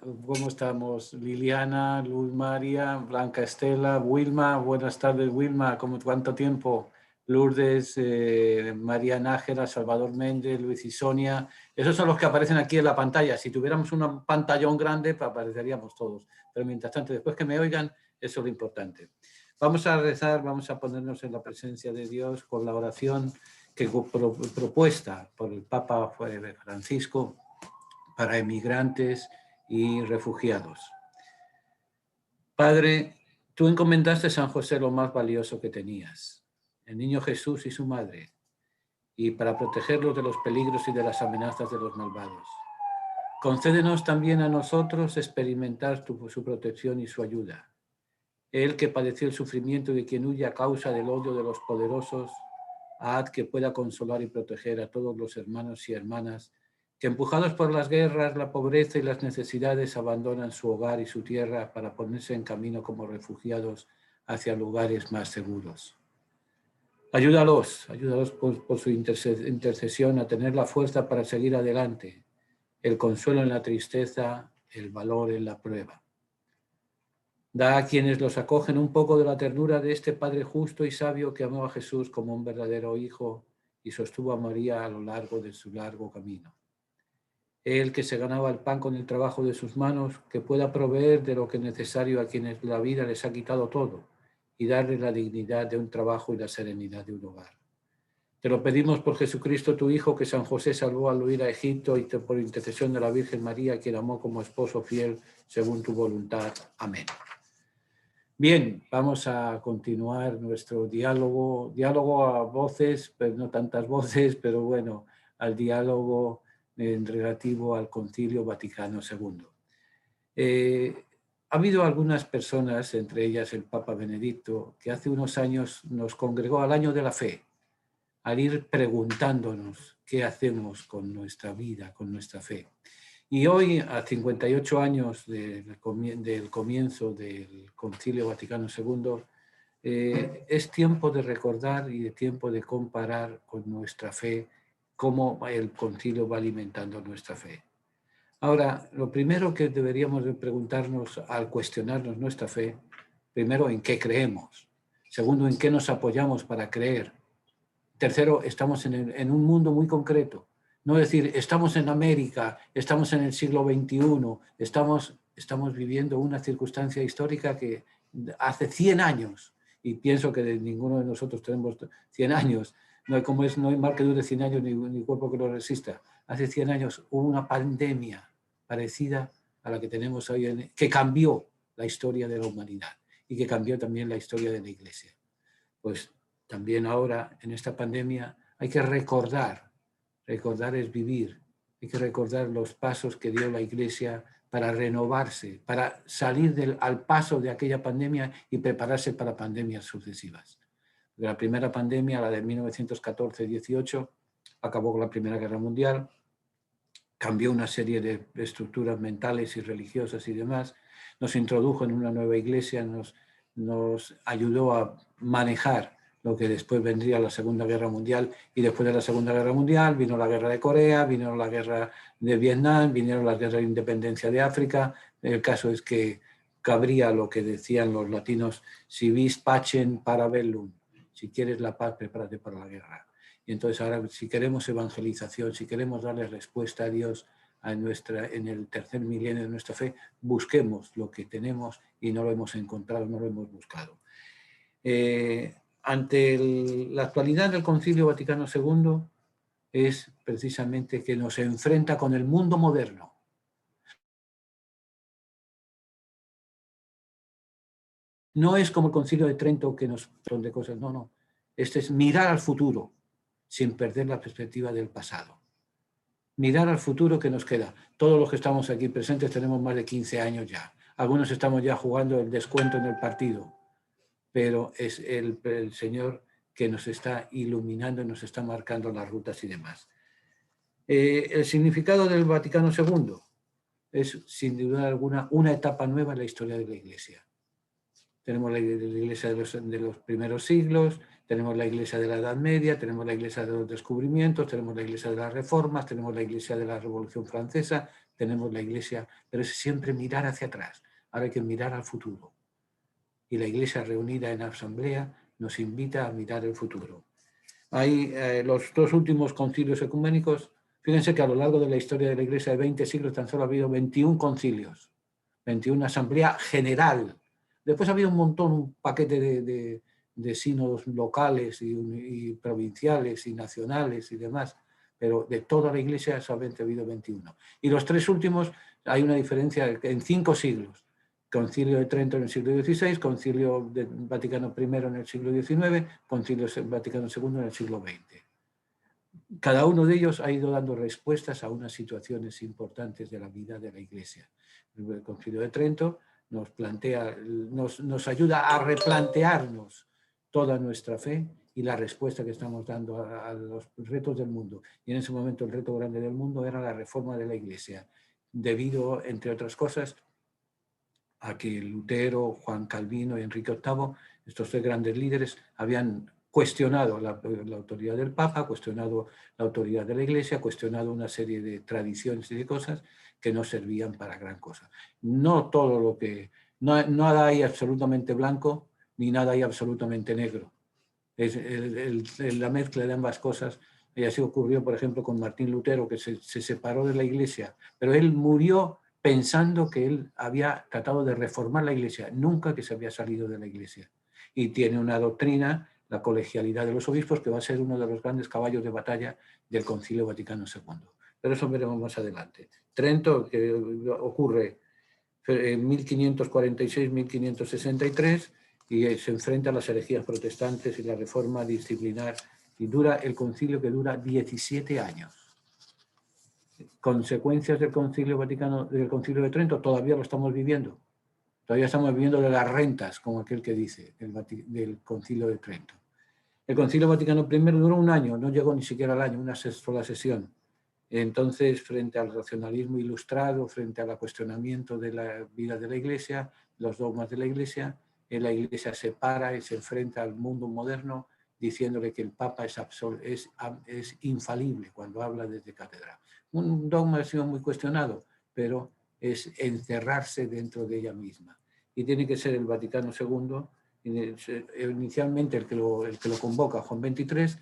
¿Cómo estamos? Liliana, Luz María, Blanca Estela, Wilma. Buenas tardes, Wilma. ¿Cuánto tiempo? Lourdes, María Nájera, Salvador Méndez, Luis y Sonia. Esos son los que aparecen aquí en la pantalla. Si tuviéramos un pantallón grande, pues apareceríamos todos. Pero mientras tanto, después que me oigan, eso es lo importante. Vamos a rezar, vamos a ponernos en la presencia de Dios con la oración que propuesta por el Papa Francisco para emigrantes y refugiados. Padre, tú encomendaste a San José lo más valioso que tenías, el niño Jesús y su madre, y para protegerlos de los peligros y de las amenazas de los malvados. Concédenos también a nosotros experimentar su protección y su ayuda. Él que padeció el sufrimiento de quien huye a causa del odio de los poderosos, haz que pueda consolar y proteger a todos los hermanos y hermanas que empujados por las guerras, la pobreza y las necesidades abandonan su hogar y su tierra para ponerse en camino como refugiados hacia lugares más seguros. Ayúdalos por su intercesión a tener la fuerza para seguir adelante, el consuelo en la tristeza, el valor en la prueba. Da a quienes los acogen un poco de la ternura de este Padre justo y sabio que amó a Jesús como un verdadero hijo y sostuvo a María a lo largo de su largo camino. Él que se ganaba el pan con el trabajo de sus manos, que pueda proveer de lo que es necesario a quienes la vida les ha quitado todo y darles la dignidad de un trabajo y la serenidad de un hogar. Te lo pedimos por Jesucristo, tu Hijo, que San José salvó al huir a Egipto y por intercesión de la Virgen María, quien amó como esposo fiel según tu voluntad. Amén. Bien, vamos a continuar nuestro diálogo a voces, pero no tantas voces, pero bueno, al diálogo relativo al Concilio Vaticano II. Ha habido algunas personas, entre ellas el Papa Benedicto, que hace unos años nos congregó al Año de la Fe, al ir preguntándonos qué hacemos con nuestra vida, con nuestra fe. Y hoy, a 58 años del comienzo del Concilio Vaticano II, es tiempo de recordar y de tiempo de comparar con nuestra fe cómo el concilio va alimentando nuestra fe. Ahora, lo primero que deberíamos de preguntarnos al cuestionarnos nuestra fe, primero, ¿en qué creemos? Segundo, ¿en qué nos apoyamos para creer? Tercero, estamos en un mundo muy concreto. No decir, estamos en América, estamos en el siglo XXI, estamos viviendo una circunstancia histórica que hace 100 años, y pienso que ninguno de nosotros tenemos 100 años, no hay mal que dure 100 años ni cuerpo que lo resista. Hace 100 años hubo una pandemia parecida a la que tenemos hoy, que cambió la historia de la humanidad y que cambió también la historia de la Iglesia. Pues también ahora, en esta pandemia, hay que recordar es vivir, hay que recordar los pasos que dio la Iglesia para renovarse, para salir al paso de aquella pandemia y prepararse para pandemias sucesivas. La primera pandemia, la de 1914-18, acabó con la Primera Guerra Mundial, cambió una serie de estructuras mentales y religiosas y demás, nos introdujo en una nueva iglesia, nos ayudó a manejar lo que después vendría la Segunda Guerra Mundial, y después de la Segunda Guerra Mundial vino la Guerra de Corea, vino la Guerra de Vietnam, vinieron las guerras de independencia de África. El caso es que cabría lo que decían los latinos, si vis pacem para bellum, si quieres la paz, prepárate para la guerra. Y entonces ahora, si queremos evangelización, si queremos darle respuesta a Dios en el tercer milenio de nuestra fe, busquemos lo que tenemos y no lo hemos encontrado, no lo hemos buscado. Ante la actualidad del Concilio Vaticano II es precisamente que nos enfrenta con el mundo moderno. No es como el Concilio de Trento que nos son de cosas, no. Este es mirar al futuro sin perder la perspectiva del pasado. Mirar al futuro que nos queda. Todos los que estamos aquí presentes tenemos más de 15 años ya. Algunos estamos ya jugando el descuento en el partido, pero es el Señor que nos está iluminando y nos está marcando las rutas y demás. El significado del Vaticano II es, sin duda alguna, una etapa nueva en la historia de la Iglesia. Tenemos la Iglesia de los primeros siglos, tenemos la Iglesia de la Edad Media, tenemos la Iglesia de los descubrimientos, tenemos la Iglesia de las Reformas, tenemos la Iglesia de la Revolución Francesa, tenemos la Iglesia, pero es siempre mirar hacia atrás. Ahora hay que mirar al futuro. Y la Iglesia reunida en asamblea nos invita a mirar el futuro. Hay los dos últimos concilios ecuménicos. Fíjense que a lo largo de la historia de la Iglesia de 20 siglos tan solo ha habido 21 concilios, 21 asamblea general. Después ha habido un montón, un paquete de sínodos locales y provinciales y nacionales y demás, pero de toda la Iglesia solamente ha habido 21. Y los tres últimos hay una diferencia en 5 siglos. Concilio de Trento en el siglo XVI, Concilio de Vaticano I en el siglo XIX, Concilio Vaticano II en el siglo XX. Cada uno de ellos ha ido dando respuestas a unas situaciones importantes de la vida de la Iglesia. El Concilio de Trento nos ayuda a replantearnos toda nuestra fe y la respuesta que estamos dando a los retos del mundo. Y en ese momento el reto grande del mundo era la reforma de la Iglesia, debido, entre otras cosas, a que Lutero, Juan Calvino y Enrique VIII, estos tres grandes líderes, habían cuestionado la autoridad del Papa, cuestionado la autoridad de la Iglesia, cuestionado una serie de tradiciones y de cosas que no servían para gran cosa. No todo lo que... nada hay absolutamente blanco, ni nada hay absolutamente negro. Es la mezcla de ambas cosas. Y así ocurrió, por ejemplo, con Martín Lutero, que se separó de la Iglesia, pero él murió pensando que él había tratado de reformar la Iglesia, nunca que se había salido de la Iglesia. Y tiene una doctrina, la colegialidad de los obispos, que va a ser uno de los grandes caballos de batalla del Concilio Vaticano II. Pero eso veremos más adelante. Trento, que ocurre en 1546-1563, y se enfrenta a las herejías protestantes y la reforma disciplinar, y dura el concilio, que dura 17 años. Consecuencias del Concilio Vaticano, del Concilio de Trento, todavía lo estamos viviendo. Todavía estamos viviendo de las rentas, como aquel que dice, del Concilio de Trento. El Concilio Vaticano I duró un año, no llegó ni siquiera al año, una sola sesión. Entonces, frente al racionalismo ilustrado, frente al cuestionamiento de la vida de la Iglesia, los dogmas de la Iglesia se para y se enfrenta al mundo moderno diciéndole que el Papa es infalible cuando habla desde cátedra. Un dogma ha sido muy cuestionado, pero es encerrarse dentro de ella misma. Y tiene que ser el Vaticano II, inicialmente el que lo convoca, Juan XXIII,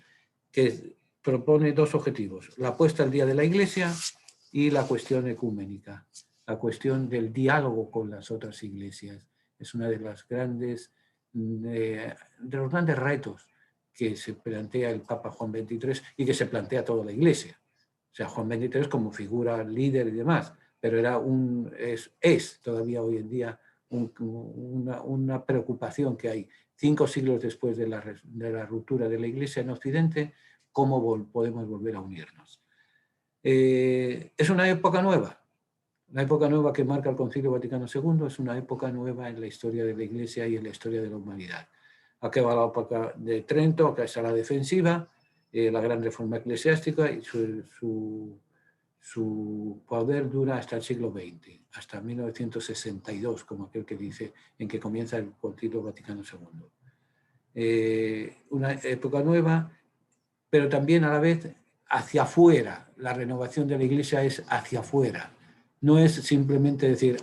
que propone dos objetivos: la puesta al día de la Iglesia y la cuestión ecuménica, la cuestión del diálogo con las otras iglesias. Es una de los grandes retos que se plantea el Papa Juan XXIII y que se plantea toda la Iglesia. O sea, Juan XXIII como figura líder y demás, pero es todavía hoy en día una preocupación que hay 5 siglos después de la ruptura de la Iglesia en Occidente. ¿Cómo podemos volver a unirnos? Es una época nueva. La época nueva que marca el Concilio Vaticano II es una época nueva en la historia de la Iglesia y en la historia de la humanidad. Acaba la época de Trento, acá está la defensiva, la gran reforma eclesiástica, y su poder dura hasta el siglo XX, hasta 1962, como aquel que dice, en que comienza el Concilio Vaticano II. Una época nueva, pero también a la vez hacia afuera. La renovación de la Iglesia es hacia afuera. No es simplemente decir,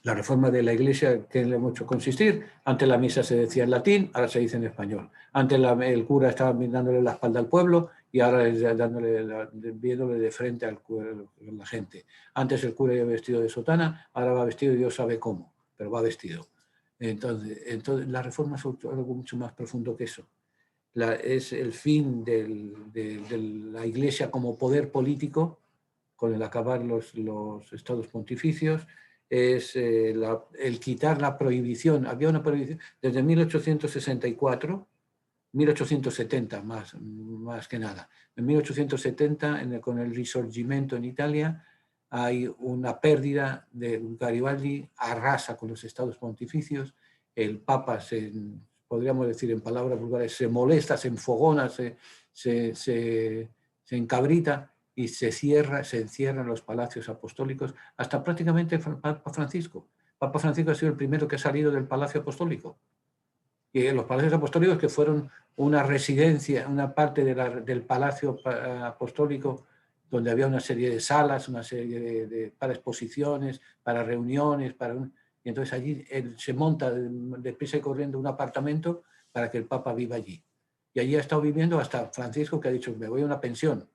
la reforma de la Iglesia, ¿qué le hemos hecho consistir? Antes la misa se decía en latín, ahora se dice en español. Antes el cura estaba dándole la espalda al pueblo y ahora es viéndole de frente a la gente. Antes el cura iba vestido de sotana, ahora va vestido Dios sabe cómo, pero va vestido. Entonces la reforma es algo mucho más profundo que eso. Es el fin de la Iglesia como poder político, con el acabar los estados pontificios, es el quitar la prohibición. Había una prohibición desde 1864, 1870 más que nada. En 1870, con el Risorgimento en Italia, hay una pérdida de Garibaldi, arrasa con los estados pontificios, el Papa podríamos decir en palabras vulgares, se molesta, se enfogona, se encabrita y se encierra en los palacios apostólicos hasta prácticamente el Papa Francisco. Papa Francisco ha sido el primero que ha salido del palacio apostólico. Y los palacios apostólicos, que fueron una residencia, una parte del palacio apostólico donde había una serie de salas, una serie para exposiciones, para reuniones, y entonces allí él se monta deprisa y corriendo un apartamento para que el Papa viva allí. Y allí ha estado viviendo hasta Francisco, que ha dicho, me voy a una pensión.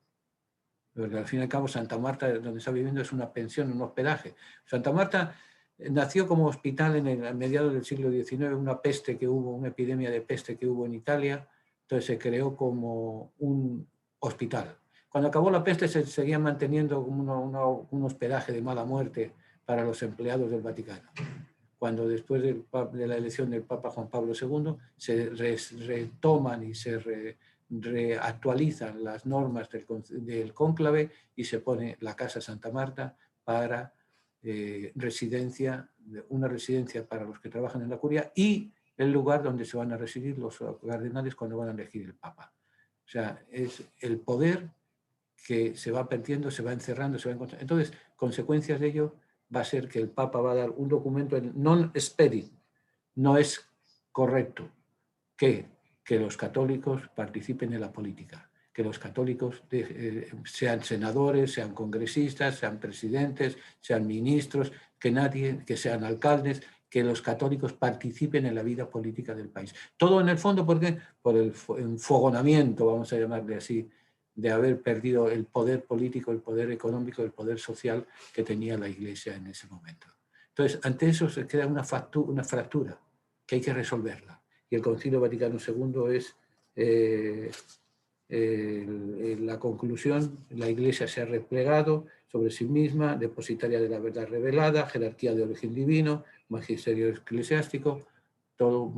Porque al fin y al cabo Santa Marta, donde está viviendo, es una pensión, un hospedaje. Santa Marta nació como hospital a mediados del siglo XIX, una peste que hubo, una epidemia de peste que hubo en Italia, entonces se creó como un hospital. Cuando acabó la peste se seguía manteniendo como un hospedaje de mala muerte para los empleados del Vaticano. Cuando después de la elección del Papa Juan Pablo II se retoman y se reactualizan las normas del cónclave y se pone la Casa Santa Marta para una residencia para los que trabajan en la curia y el lugar donde se van a residir los cardenales cuando van a elegir el Papa. O sea, es el poder que se va perdiendo, se va encerrando, se va encontrando. Entonces, consecuencias de ello va a ser que el Papa va a dar un documento en non experit, no es correcto que los católicos participen en la política, que los católicos sean senadores, sean congresistas, sean presidentes, sean ministros, que sean alcaldes, que los católicos participen en la vida política del país. Todo en el fondo, ¿por qué? Por el enfogonamiento, vamos a llamarle así, de haber perdido el poder político, el poder económico, el poder social que tenía la Iglesia en ese momento. Entonces, ante eso se crea una fractura que hay que resolverla. Y el Concilio Vaticano II es la conclusión. La Iglesia se ha replegado sobre sí misma, depositaria de la verdad revelada, jerarquía de origen divino, magisterio eclesiástico, todos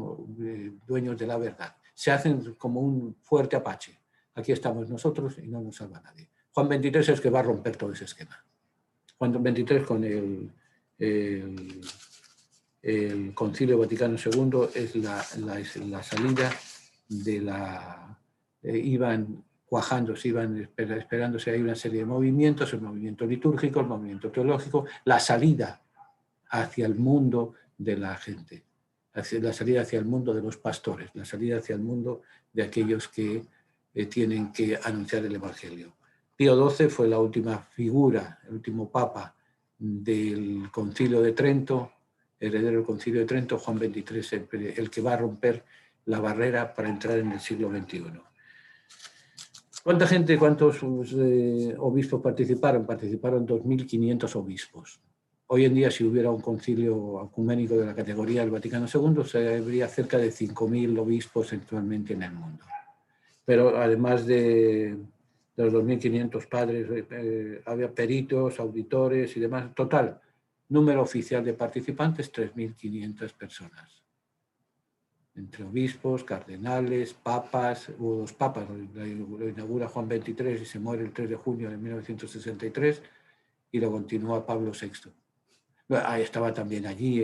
dueños de la verdad. Se hacen como un fuerte apache. Aquí estamos nosotros y no nos salva nadie. Juan XXIII es el que va a romper todo ese esquema. Juan XXIII con el Concilio Vaticano II es la salida de la... iban cuajándose, iban esperándose, hay una serie de movimientos, el movimiento litúrgico, el movimiento teológico, la salida hacia el mundo de la gente, la salida hacia el mundo de los pastores, la salida hacia el mundo de aquellos que tienen que anunciar el Evangelio. Pío XII fue la última figura, el último papa del Concilio de Trento, heredero del Concilio de Trento. Juan XXIII, el que va a romper la barrera para entrar en el siglo XXI. ¿Cuánta gente, cuántos obispos participaron? Participaron 2.500 obispos. Hoy en día, si hubiera un concilio ecuménico de la categoría del Vaticano II, se habría cerca de 5.000 obispos actualmente en el mundo. Pero además de los 2.500 padres, había peritos, auditores y demás. Total, número oficial de participantes, 3.500 personas. Entre obispos, cardenales, papas, hubo 2 papas, lo inaugura Juan XXIII y se muere el 3 de junio de 1963 y lo continúa Pablo VI. Ahí estaba también allí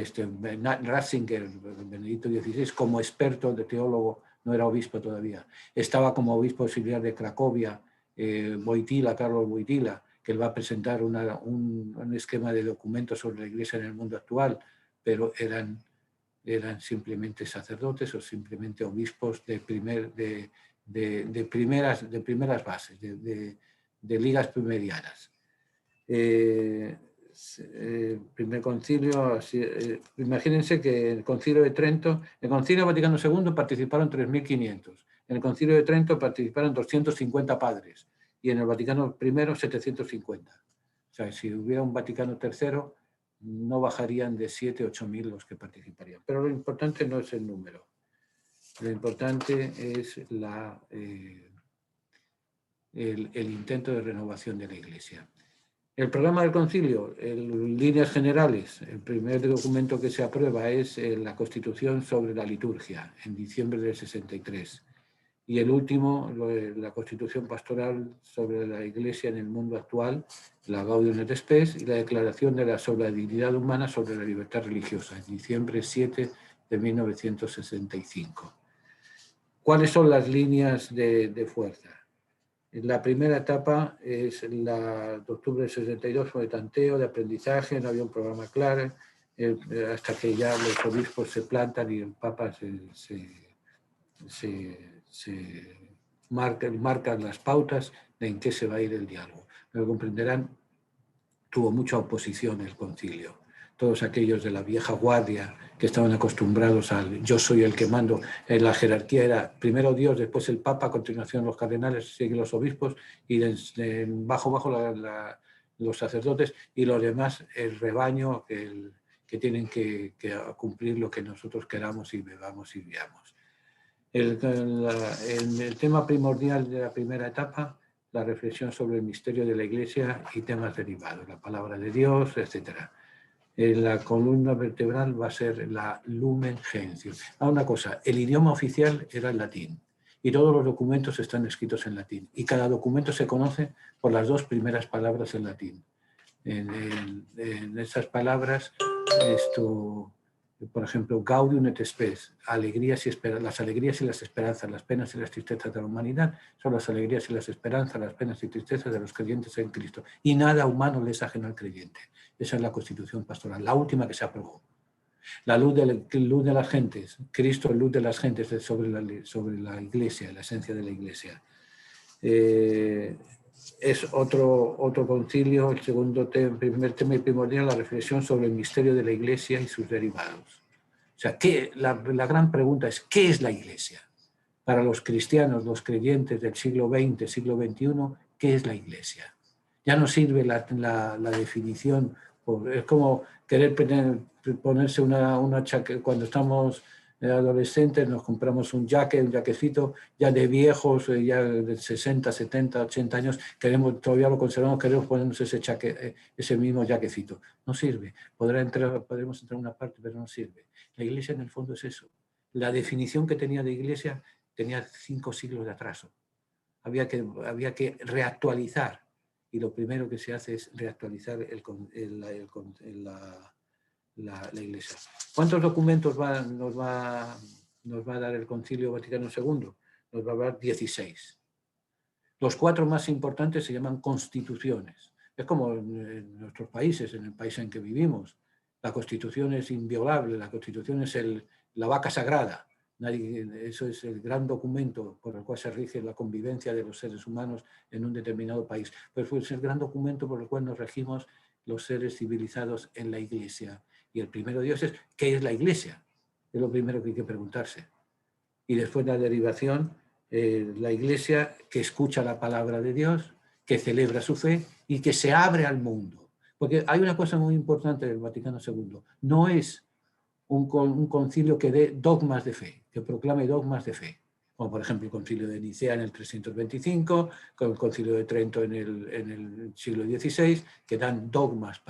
Ratzinger, Benedicto XVI, como experto de teólogo, no era obispo todavía. Estaba como obispo auxiliar de Cracovia, Wojtyła, Carlos Wojtyła, que él va a presentar un esquema de documentos sobre la Iglesia en el mundo actual, pero eran simplemente sacerdotes o simplemente obispos de primeras bases, de ligas primerianas. Primer concilio, imagínense que el Concilio de Trento, el Concilio Vaticano II participaron 3.500, en el Concilio de Trento participaron 250 padres y en el Vaticano I 750. O sea, si hubiera un Vaticano III, no bajarían de 7.000 o 8.000 los que participarían. Pero lo importante no es el número, lo importante es el intento de renovación de la Iglesia. El programa del concilio, en líneas generales, el primer documento que se aprueba es la Constitución sobre la liturgia, en diciembre del 63. Y el último, la Constitución pastoral sobre la Iglesia en el mundo actual, la Gaudium et Spes, y la Declaración sobre la dignidad humana sobre la libertad religiosa, en diciembre 7 de 1965. ¿Cuáles son las líneas de fuerza? La primera etapa es de octubre del 62, de tanteo, de aprendizaje, no había un programa claro, hasta que ya los obispos se plantan y el Papa marcan las pautas de en qué se va a ir el diálogo. Pero comprenderán, tuvo mucha oposición el concilio. Todos aquellos de la vieja guardia que estaban acostumbrados al yo soy el que mando, la jerarquía era primero Dios, después el Papa, a continuación los cardenales, siguen los obispos y bajo los sacerdotes y los demás el rebaño que tienen que cumplir lo que nosotros queramos y bebamos y veamos. El tema primordial de la primera etapa, la reflexión sobre el misterio de la Iglesia y temas derivados, la palabra de Dios, etc. La columna vertebral va a ser la Lumen Gentium. Una cosa, el idioma oficial era el latín y todos los documentos están escritos en latín y cada documento se conoce por las dos primeras palabras en latín. En esas palabras, por ejemplo, Gaudium et Spes, alegrías y las alegrías y las esperanzas, las penas y las tristezas de la humanidad, son las alegrías y las esperanzas, las penas y tristezas de los creyentes en Cristo. Y nada humano le es ajeno al creyente. Esa es la Constitución Pastoral, la última que se aprobó. La luz de las gentes, Cristo, luz de las gentes sobre la Iglesia, la esencia de la Iglesia. Es otro concilio, el primer tema y primordial, la reflexión sobre el misterio de la Iglesia y sus derivados. O sea, la gran pregunta es, ¿qué es la Iglesia? Para los cristianos, los creyentes del siglo XX, siglo XXI, ¿qué es la Iglesia? Ya no sirve la definición, es como querer ponerse una chaqueta. Cuando estamos adolescentes nos compramos un jaquecito, ya de viejos, ya de 60, 70, 80 años, todavía lo conservamos, queremos ponernos ese mismo jaquecito. No sirve, podremos entrar en una parte, pero no sirve. La Iglesia en el fondo es eso. La definición que tenía de Iglesia tenía 5 siglos de atraso. Había que reactualizar, y lo primero que se hace es reactualizar la Iglesia. ¿Cuántos documentos nos va a dar el Concilio Vaticano II? Nos va a dar 16. Los 4 más importantes se llaman constituciones. Es como en nuestros países, en el país en que vivimos. La Constitución es inviolable, la Constitución es la vaca sagrada. Eso es el gran documento por el cual se rige la convivencia de los seres humanos en un determinado país. Pues es el gran documento por el cual nos regimos los seres civilizados en la Iglesia. Y el primero de Dios es, ¿qué es la Iglesia? Es lo primero que hay que preguntarse. Y después la derivación, la Iglesia que escucha la palabra de Dios, que celebra su fe y que se abre al mundo. Porque hay una cosa muy importante del Vaticano II. No es un concilio que dé dogmas de fe, que proclame dogmas de fe, como por ejemplo el concilio de Nicea en el 325, con el concilio de Trento en el siglo XVI, que dan dogmas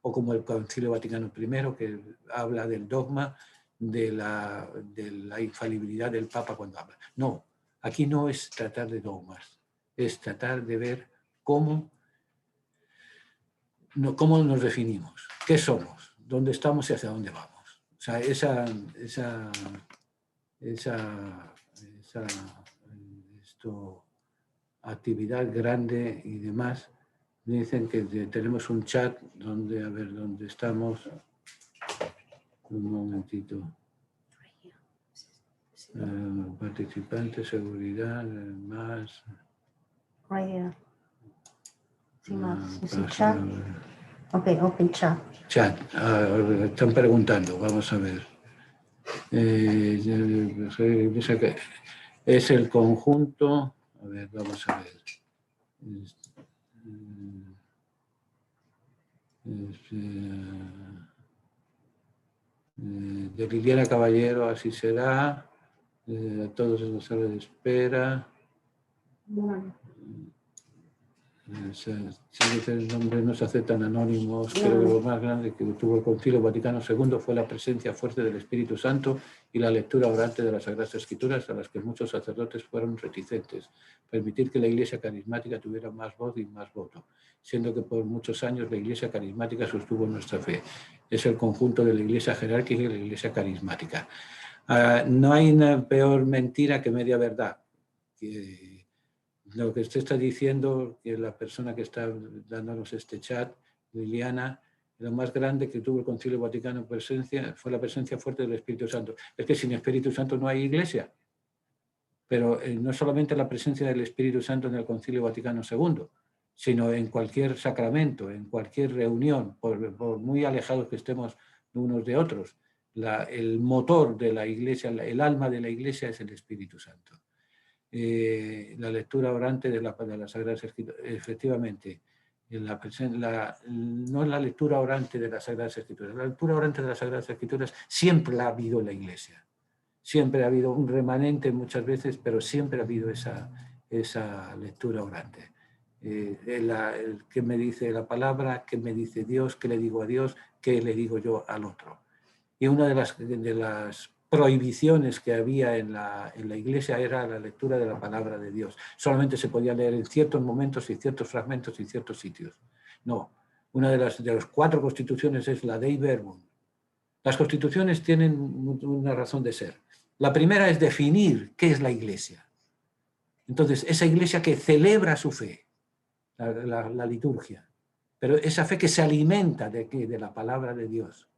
o como el concilio Vaticano I, que habla del dogma de la infalibilidad del Papa cuando habla. No, aquí no es tratar de dogmas, es tratar de ver cómo nos definimos, qué somos, dónde estamos y hacia dónde vamos. O sea, esa actividad grande y demás. Me dicen que tenemos un chat donde, a ver, dónde estamos. Un momentito. Participantes, seguridad, más. Sí, más. Chat. Ok, open chat. Chat. Están preguntando, vamos a ver. Es el conjunto. A ver, vamos a ver. De Liliana Caballero, así será. Todos en la sala de espera. El nombre no se aceptan anónimos. Creo que lo más grande que tuvo el Concilio Vaticano II fue la presencia fuerte del Espíritu Santo y la lectura orante de las Sagradas Escrituras, a las que muchos sacerdotes fueron reticentes. Permitir que la Iglesia carismática tuviera más voz y más voto, siendo que por muchos años la Iglesia carismática sostuvo nuestra fe. Es el conjunto de la Iglesia jerárquica y la Iglesia carismática. No hay una peor mentira que media verdad. Lo que usted está diciendo, que la persona que está dándonos este chat, Liliana, lo más grande que tuvo el Concilio Vaticano fue la presencia fuerte del Espíritu Santo. Es que sin Espíritu Santo no hay Iglesia. Pero no solamente la presencia del Espíritu Santo en el Concilio Vaticano II, sino en cualquier sacramento, en cualquier reunión, por muy alejados que estemos unos de otros. El motor de la Iglesia, el alma de la Iglesia es el Espíritu Santo. La lectura orante de las Sagradas Escrituras, efectivamente, no es la lectura orante de las Sagradas Escrituras. La lectura orante de las Sagradas Escrituras siempre la ha habido en la Iglesia. Siempre ha habido un remanente muchas veces, pero siempre ha habido esa lectura orante. ¿Qué me dice la palabra? ¿Qué me dice Dios? ¿Qué le digo a Dios? ¿Qué le digo yo al otro? Y una de las prohibiciones que había en la Iglesia era la lectura de la palabra de Dios. Solamente se podía leer en ciertos momentos y ciertos fragmentos y ciertos sitios. No, una de las 4 constituciones es la Dei Verbum. Las constituciones tienen una razón de ser. La primera es definir qué es la Iglesia. Entonces, esa Iglesia que celebra su fe, la liturgia, pero esa fe que se alimenta de la palabra de Dios.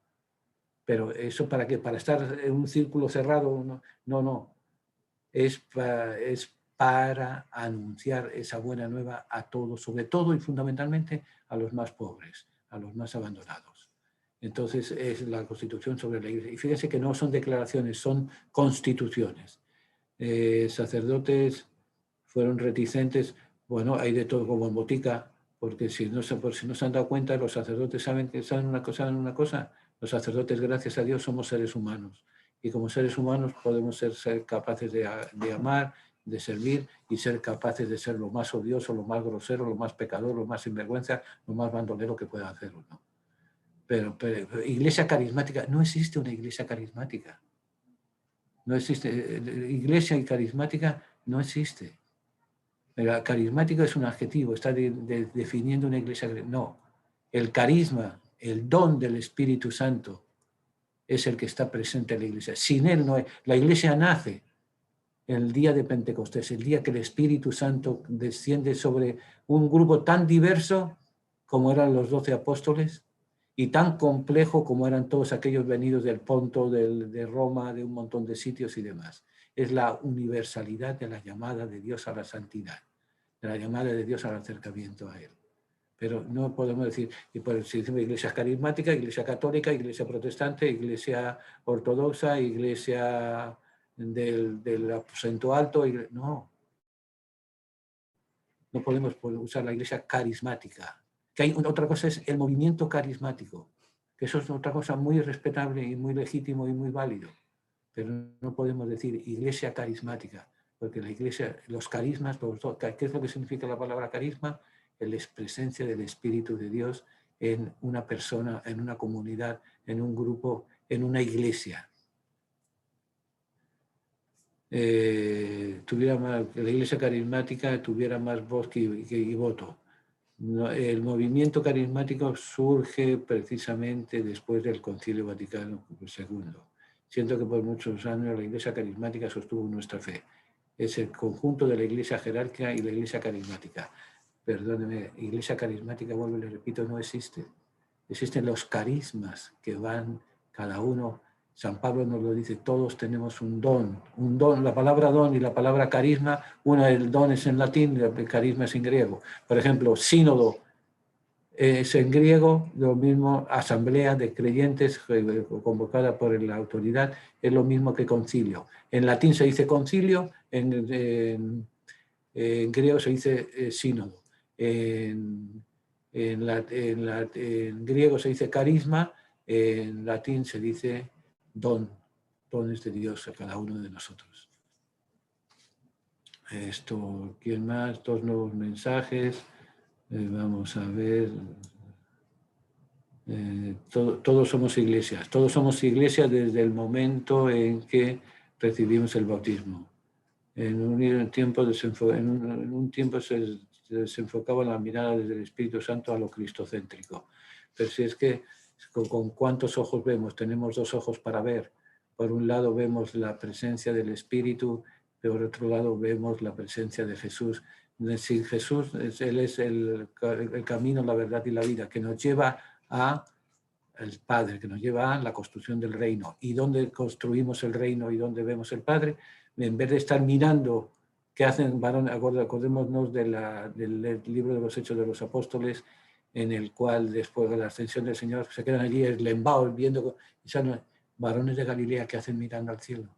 Pero eso ¿para qué? Para estar en un círculo cerrado, no. Es para anunciar esa buena nueva a todos, sobre todo y fundamentalmente a los más pobres, a los más abandonados. Entonces es la Constitución sobre la Iglesia. Y fíjense que no son declaraciones, son constituciones. Sacerdotes fueron reticentes, bueno, hay de todo como en botica, porque si no se han dado cuenta, los sacerdotes saben una cosa, los sacerdotes, gracias a Dios, somos seres humanos. Y como seres humanos podemos ser capaces de amar, de servir y ser capaces de ser lo más odioso, lo más grosero, lo más pecador, lo más sinvergüenza, lo más bandolero que pueda hacer uno. Pero iglesia carismática, no existe una iglesia carismática. No existe. Iglesia y carismática no existe. El carismático es un adjetivo, está definiendo una iglesia. No, el carisma, el don del Espíritu Santo es el que está presente en la iglesia. Sin él no hay. La iglesia nace el día de Pentecostés, el día que el Espíritu Santo desciende sobre un grupo tan diverso como eran los 12 apóstoles y tan complejo como eran todos aquellos venidos del Ponto, de Roma, de un montón de sitios y demás. Es la universalidad de la llamada de Dios a la santidad, de la llamada de Dios al acercamiento a Él. Pero no podemos decir, y por si decimos iglesia carismática, iglesia católica, iglesia protestante, iglesia ortodoxa, iglesia del aposento alto, no podemos usar la iglesia carismática. Que hay otra cosa es el movimiento carismático, que eso es otra cosa muy respetable y muy legítimo y muy válido, pero no podemos decir iglesia carismática, porque la iglesia, los carismas, ¿qué es lo que significa la palabra carisma? Es presencia del Espíritu de Dios en una persona, en una comunidad, en un grupo, en una iglesia. La iglesia carismática tuviera más voz y voto. No, el movimiento carismático surge precisamente después del Concilio Vaticano II. Siento que por muchos años la iglesia carismática sostuvo nuestra fe. Es el conjunto de la iglesia jerárquica y la iglesia carismática. Perdóneme, iglesia carismática, vuelvo y le repito, no existe. Existen los carismas que van cada uno. San Pablo nos lo dice, todos tenemos un don. La palabra don y la palabra carisma, el don es en latín y el carisma es en griego. Por ejemplo, sínodo es en griego, lo mismo asamblea de creyentes convocada por la autoridad, es lo mismo que concilio. En latín se dice concilio, en griego se dice sínodo. En griego se dice carisma, en latín se dice dones de Dios a cada uno de nosotros. ¿Quién más? 2 nuevos mensajes. Vamos a ver. Todos somos iglesias. Todos somos iglesias desde el momento en que recibimos el bautismo. En un tiempo se desenfocaba la mirada desde el Espíritu Santo a lo cristocéntrico. Pero si es que con cuántos ojos vemos, tenemos 2 ojos para ver. Por un lado vemos la presencia del Espíritu, por otro lado vemos la presencia de Jesús. Sin Jesús, Él es el camino, la verdad y la vida, que nos lleva al Padre, que nos lleva a la construcción del reino. ¿Y dónde construimos el reino y dónde vemos el Padre? En vez de estar mirando ¿Qué hacen varones? Acordémonos del libro de los Hechos de los Apóstoles, en el cual después de la ascensión del Señor se quedan allí eslembados viendo, y son varones de Galilea que hacen mirando al cielo.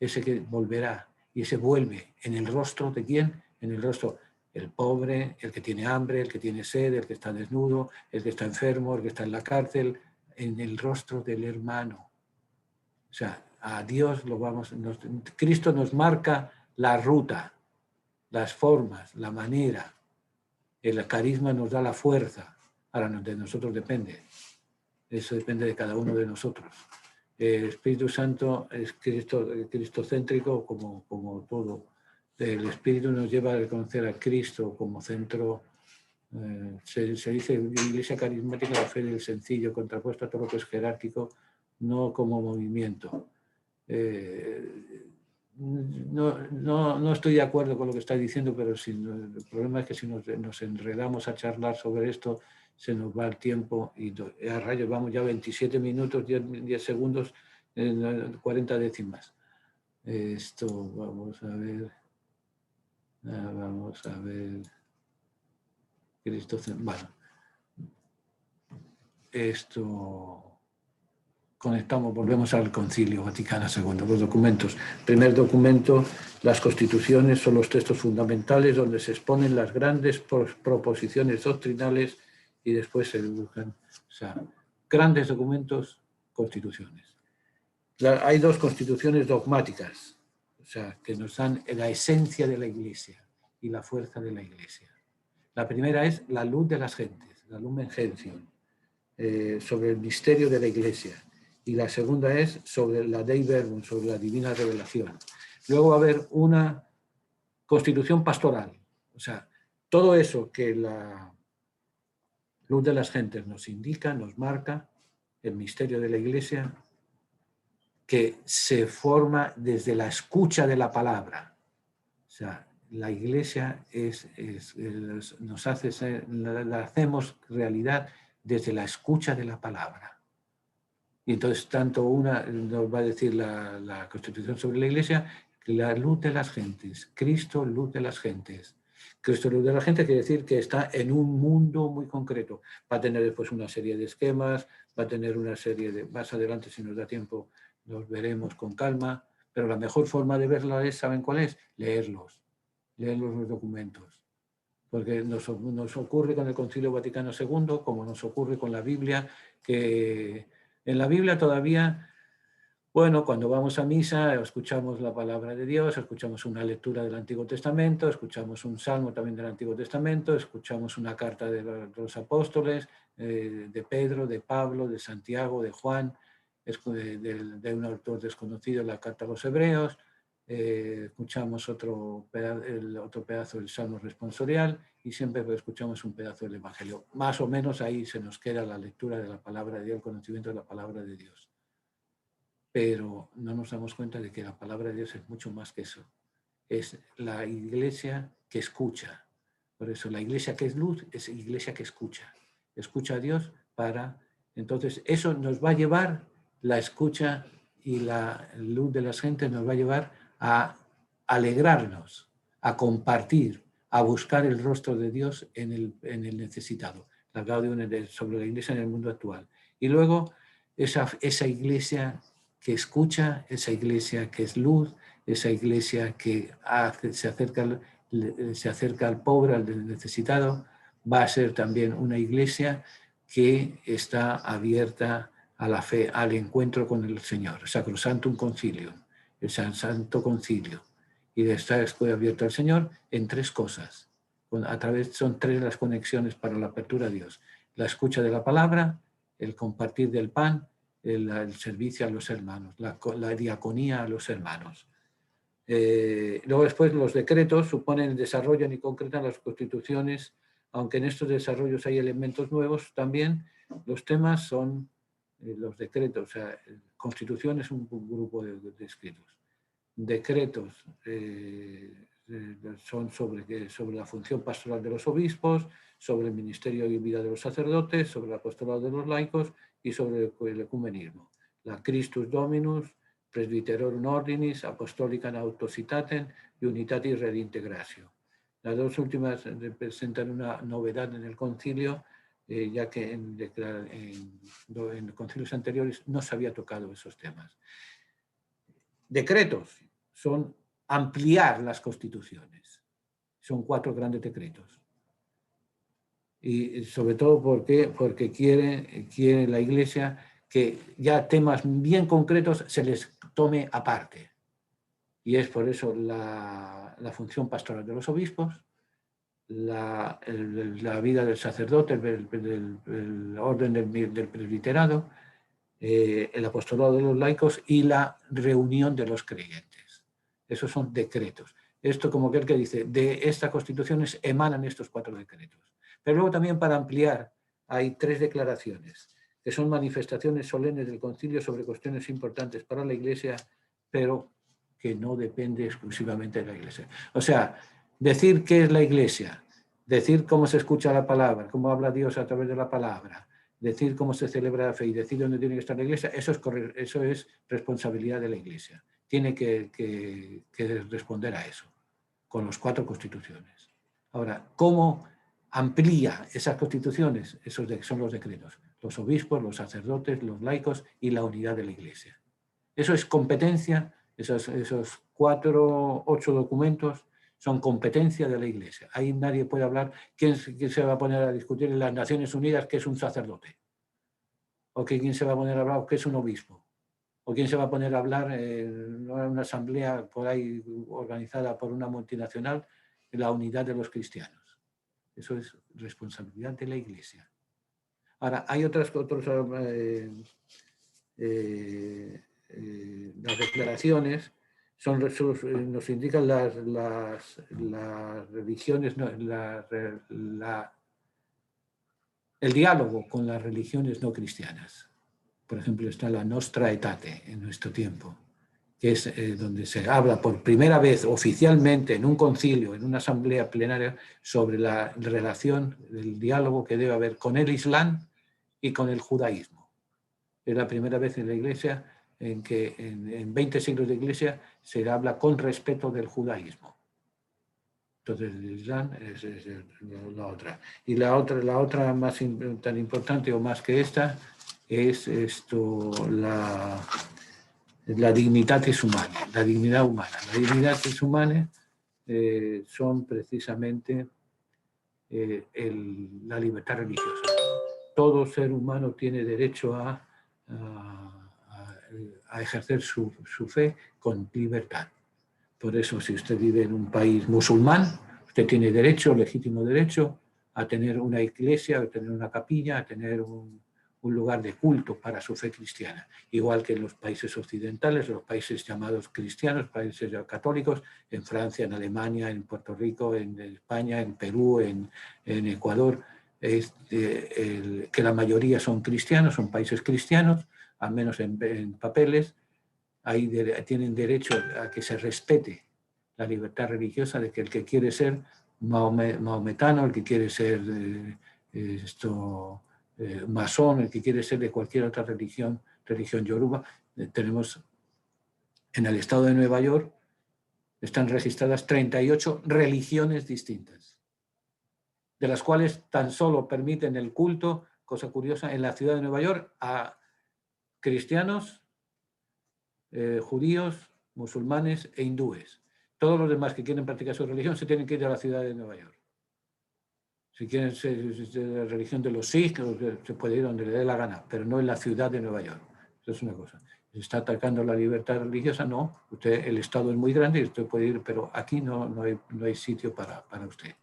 Ese que volverá, y ese vuelve en el rostro de ¿quién? En el rostro el pobre, el que tiene hambre, el que tiene sed, el que está desnudo, el que está enfermo, el que está en la cárcel, en el rostro del hermano. O sea, a Dios Cristo nos marca la ruta, las formas, la manera. El carisma nos da la fuerza. Ahora de nosotros depende. Eso depende de cada uno de nosotros. El Espíritu Santo es cristocéntrico como todo. El Espíritu nos lleva a reconocer a Cristo como centro. Se dice Iglesia carismática, la fe del sencillo, contrapuesto a todo lo que es jerárquico, no como movimiento. No estoy de acuerdo con lo que está diciendo, pero el problema es que si nos enredamos a charlar sobre esto, se nos va el tiempo y a rayos vamos ya 27 minutos, 10 segundos, 40 décimas. Esto, vamos a ver. Bueno, esto... volvemos al Concilio Vaticano II, los documentos. Primer documento, las constituciones son los textos fundamentales donde se exponen las grandes proposiciones doctrinales y después se dibujan, o sea, grandes documentos, constituciones. Hay dos constituciones dogmáticas, o sea, que nos dan la esencia de la Iglesia y la fuerza de la Iglesia. La primera es la luz de las gentes, la Lumen Gentium, sobre el misterio de la Iglesia. Y la segunda es sobre la Dei Verbum, sobre la divina revelación. Luego va a haber una constitución pastoral. O sea, todo eso que la luz de las gentes nos indica, nos marca, el misterio de la Iglesia, que se forma desde la escucha de la palabra. O sea, la Iglesia nos hace la hacemos realidad desde la escucha de la palabra. Y entonces tanto nos va a decir la Constitución sobre la Iglesia, la luz de las gentes, Cristo, luz de las gentes. Cristo, luz de la gente, quiere decir que está en un mundo muy concreto. Va a tener después una serie de esquemas, va a tener una serie de... Más adelante, si nos da tiempo, los veremos con calma, pero la mejor forma de verla es, ¿saben cuál es? Leerlos los documentos. Porque nos ocurre con el Concilio Vaticano II, como nos ocurre con la Biblia, que en la Biblia todavía, bueno, cuando vamos a misa, escuchamos la palabra de Dios, escuchamos una lectura del Antiguo Testamento, escuchamos un salmo también del Antiguo Testamento, escuchamos una carta de los apóstoles, de Pedro, de Pablo, de Santiago, de Juan, de un autor desconocido, la carta a los Hebreos, escuchamos otro pedazo del Salmo responsorial y siempre escuchamos un pedazo del Evangelio. Más o menos ahí se nos queda la lectura de la palabra de Dios, el conocimiento de la palabra de Dios. Pero no nos damos cuenta de que la palabra de Dios es mucho más que eso. Es la Iglesia que escucha. Por eso la Iglesia que es luz es Iglesia que escucha. Escucha a Dios para... Entonces eso nos va a llevar, la escucha y la luz de las gentes nos va a llevar a alegrarnos, a compartir, a buscar el rostro de Dios en el necesitado. La Gaudium sobre la Iglesia en el mundo actual. Y luego esa Iglesia que escucha, esa Iglesia que es luz, esa Iglesia que se acerca al pobre, al necesitado, va a ser también una Iglesia que está abierta a la fe, al encuentro con el Señor, Sacrosantum Concilium, el Santo Concilio, y está abierto al Señor en tres cosas. Son tres las conexiones para la apertura a Dios: la escucha de la palabra, el compartir del pan, el servicio a los hermanos, la diaconía a los hermanos. Luego después los decretos suponen, desarrollan y concretan las constituciones, aunque en estos desarrollos hay elementos nuevos también. Los temas son los decretos, o sea, constitución es un grupo de escritos. Decretos son sobre la función pastoral de los obispos, sobre el ministerio y vida de los sacerdotes, sobre el apostolado de los laicos y sobre el ecumenismo. La Christus Dominus, Presbyterorum Ordinis, Apostolicam Autocitatem y Unitatis Redintegratio. Las dos últimas representan una novedad en el concilio, ya que en concilios anteriores no se había tocado esos temas. Decretos son ampliar las constituciones. Son 4 grandes decretos. Y sobre todo porque quiere la Iglesia que ya temas bien concretos se les tome aparte. Y es por eso la función pastoral de los obispos, la vida del sacerdote, el orden del presbiterado, el apostolado de los laicos y la reunión de los creyentes. Esos son decretos. Esto, como aquel que dice, de estas constituciones emanan estos 4 decretos. Pero luego también, para ampliar, hay 3 declaraciones, que son manifestaciones solemnes del concilio sobre cuestiones importantes para la Iglesia, pero que no depende exclusivamente de la Iglesia. O sea, decir qué es la Iglesia, decir cómo se escucha la palabra, cómo habla Dios a través de la palabra, decir cómo se celebra la fe y decir dónde tiene que estar la Iglesia, eso es responsabilidad de la Iglesia. Tiene que responder a eso, con las 4 constituciones. Ahora, ¿cómo amplía esas constituciones? Esos son los decretos. Los obispos, los sacerdotes, los laicos y la unidad de la Iglesia. Eso es competencia, esos 8 documentos son competencia de la Iglesia. Ahí nadie puede hablar. ¿Quién se va a poner a discutir en las Naciones Unidas qué es un sacerdote? ¿O quién se va a poner a hablar qué es un obispo? ¿O quién se va a poner a hablar en una asamblea por ahí organizada por una multinacional en la unidad de los cristianos? Eso es responsabilidad de la Iglesia. Ahora, hay otras las declaraciones nos indican las religiones, el diálogo con las religiones no cristianas. Por ejemplo, está la Nostra Aetate en nuestro tiempo, que es donde se habla por primera vez oficialmente en un concilio, en una asamblea plenaria, sobre la relación, el diálogo que debe haber con el Islam y con el judaísmo. Es la primera vez en la Iglesia en que en 20 siglos de Iglesia se habla con respeto del judaísmo. Entonces el Islam es la otra. Y la otra más tan importante o más que esta es la dignitatis humana, la dignidad humana. La dignitatis humana son precisamente la libertad religiosa. Todo ser humano tiene derecho a ejercer su fe con libertad. Por eso, si usted vive en un país musulmán, usted tiene derecho, legítimo derecho, a tener una iglesia, a tener una capilla, a tener un lugar de culto para su fe cristiana. Igual que en los países occidentales, los países llamados cristianos, países católicos, en Francia, en Alemania, en Puerto Rico, en España, en Perú, en Ecuador, que la mayoría son cristianos, son países cristianos, al menos en papeles. Ahí tienen derecho a que se respete la libertad religiosa de que el que quiere ser maometano, el que quiere ser masón, el que quiere ser de cualquier otra religión yoruba. Tenemos en el estado de Nueva York, están registradas 38 religiones distintas, de las cuales tan solo permiten el culto, cosa curiosa, en la ciudad de Nueva York a cristianos, judíos, musulmanes e hindúes. Todos los demás que quieren practicar su religión se tienen que ir a la ciudad de Nueva York. Si quieren ser de la religión de los Sikhs, se puede ir donde le dé la gana, pero no en la ciudad de Nueva York. Eso es una cosa. ¿Se está atacando la libertad religiosa? No. El Estado es muy grande y usted puede ir, pero aquí no hay sitio para usted.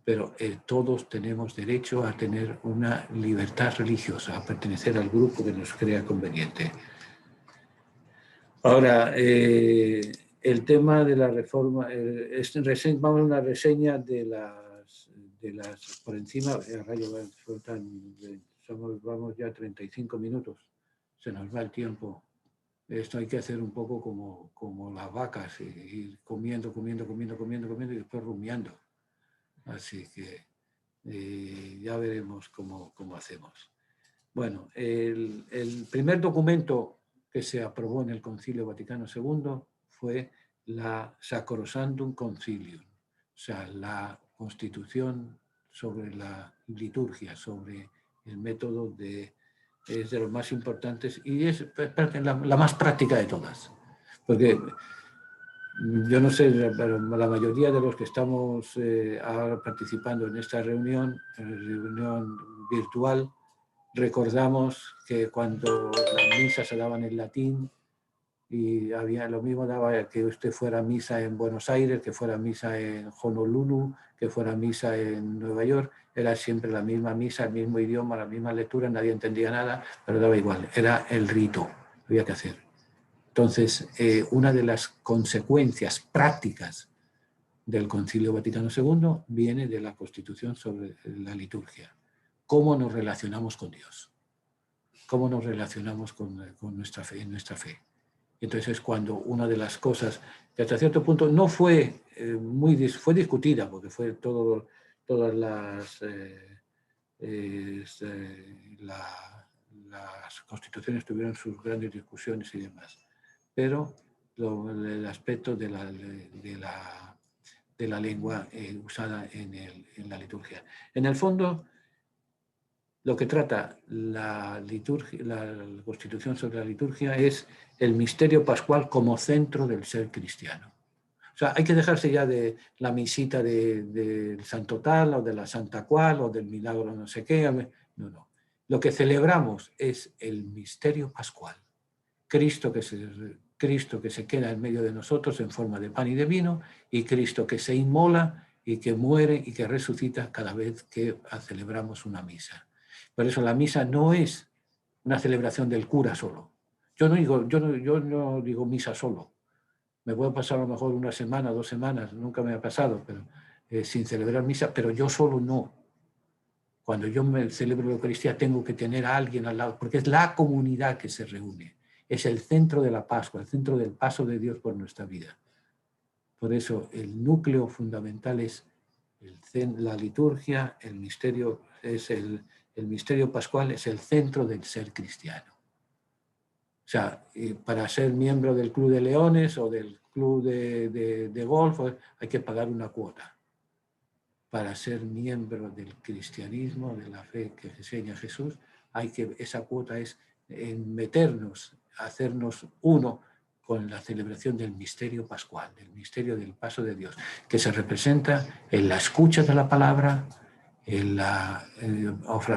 Pero todos tenemos derecho a tener una libertad religiosa, a pertenecer al grupo que nos crea conveniente. Ahora, el tema de la reforma, vamos a una reseña de las por encima, vamos ya 35 minutos, se nos va el tiempo. Esto hay que hacer un poco como las vacas, ir comiendo y después rumiando. Así que ya veremos cómo hacemos. Bueno, el primer documento que se aprobó en el Concilio Vaticano II fue la Sacrosanctum Concilium, o sea, la Constitución sobre la liturgia, sobre el método es de los más importantes y es la más práctica de todas. Porque yo no sé, pero la mayoría de los que estamos ahora participando en esta reunión virtual, recordamos que cuando las misas se daban en latín, y había lo mismo daba que usted fuera a misa en Buenos Aires, que fuera a misa en Honolulu, que fuera a misa en Nueva York, era siempre la misma misa, el mismo idioma, la misma lectura, nadie entendía nada, pero daba igual, era el rito, había que hacer. Entonces, una de las consecuencias prácticas del Concilio Vaticano II viene de la Constitución sobre la liturgia. ¿Cómo nos relacionamos con Dios? ¿Cómo nos relacionamos con nuestra fe, en nuestra fe? Entonces es cuando una de las cosas que hasta cierto punto no fue fue discutida, porque fue todas las constituciones tuvieron sus grandes discusiones y demás, pero el aspecto de la lengua usada en la liturgia. En el fondo, lo que trata la Constitución sobre la liturgia es el misterio pascual como centro del ser cristiano. O sea, hay que dejarse ya de la misita del santo tal o de la santa cual o del milagro no sé qué. No, no. Lo que celebramos es el misterio pascual. Cristo que se queda en medio de nosotros en forma de pan y de vino, y Cristo que se inmola y que muere y que resucita cada vez que celebramos una misa. Por eso la misa no es una celebración del cura solo. Yo no digo misa solo. Me puedo pasar a lo mejor una semana, 2 semanas, nunca me ha pasado, pero sin celebrar misa, pero yo solo no. Cuando yo me celebro la Eucaristía tengo que tener a alguien al lado, porque es la comunidad que se reúne. Es el centro de la Pascua, el centro del paso de Dios por nuestra vida. Por eso el núcleo fundamental es la liturgia, el misterio, el misterio pascual es el centro del ser cristiano. O sea, para ser miembro del Club de Leones o del Club de Golf hay que pagar una cuota. Para ser miembro del cristianismo, de la fe que enseña Jesús, esa cuota es meternos, hacernos uno con la celebración del misterio pascual, del misterio del paso de Dios, que se representa en la escucha de la palabra, en la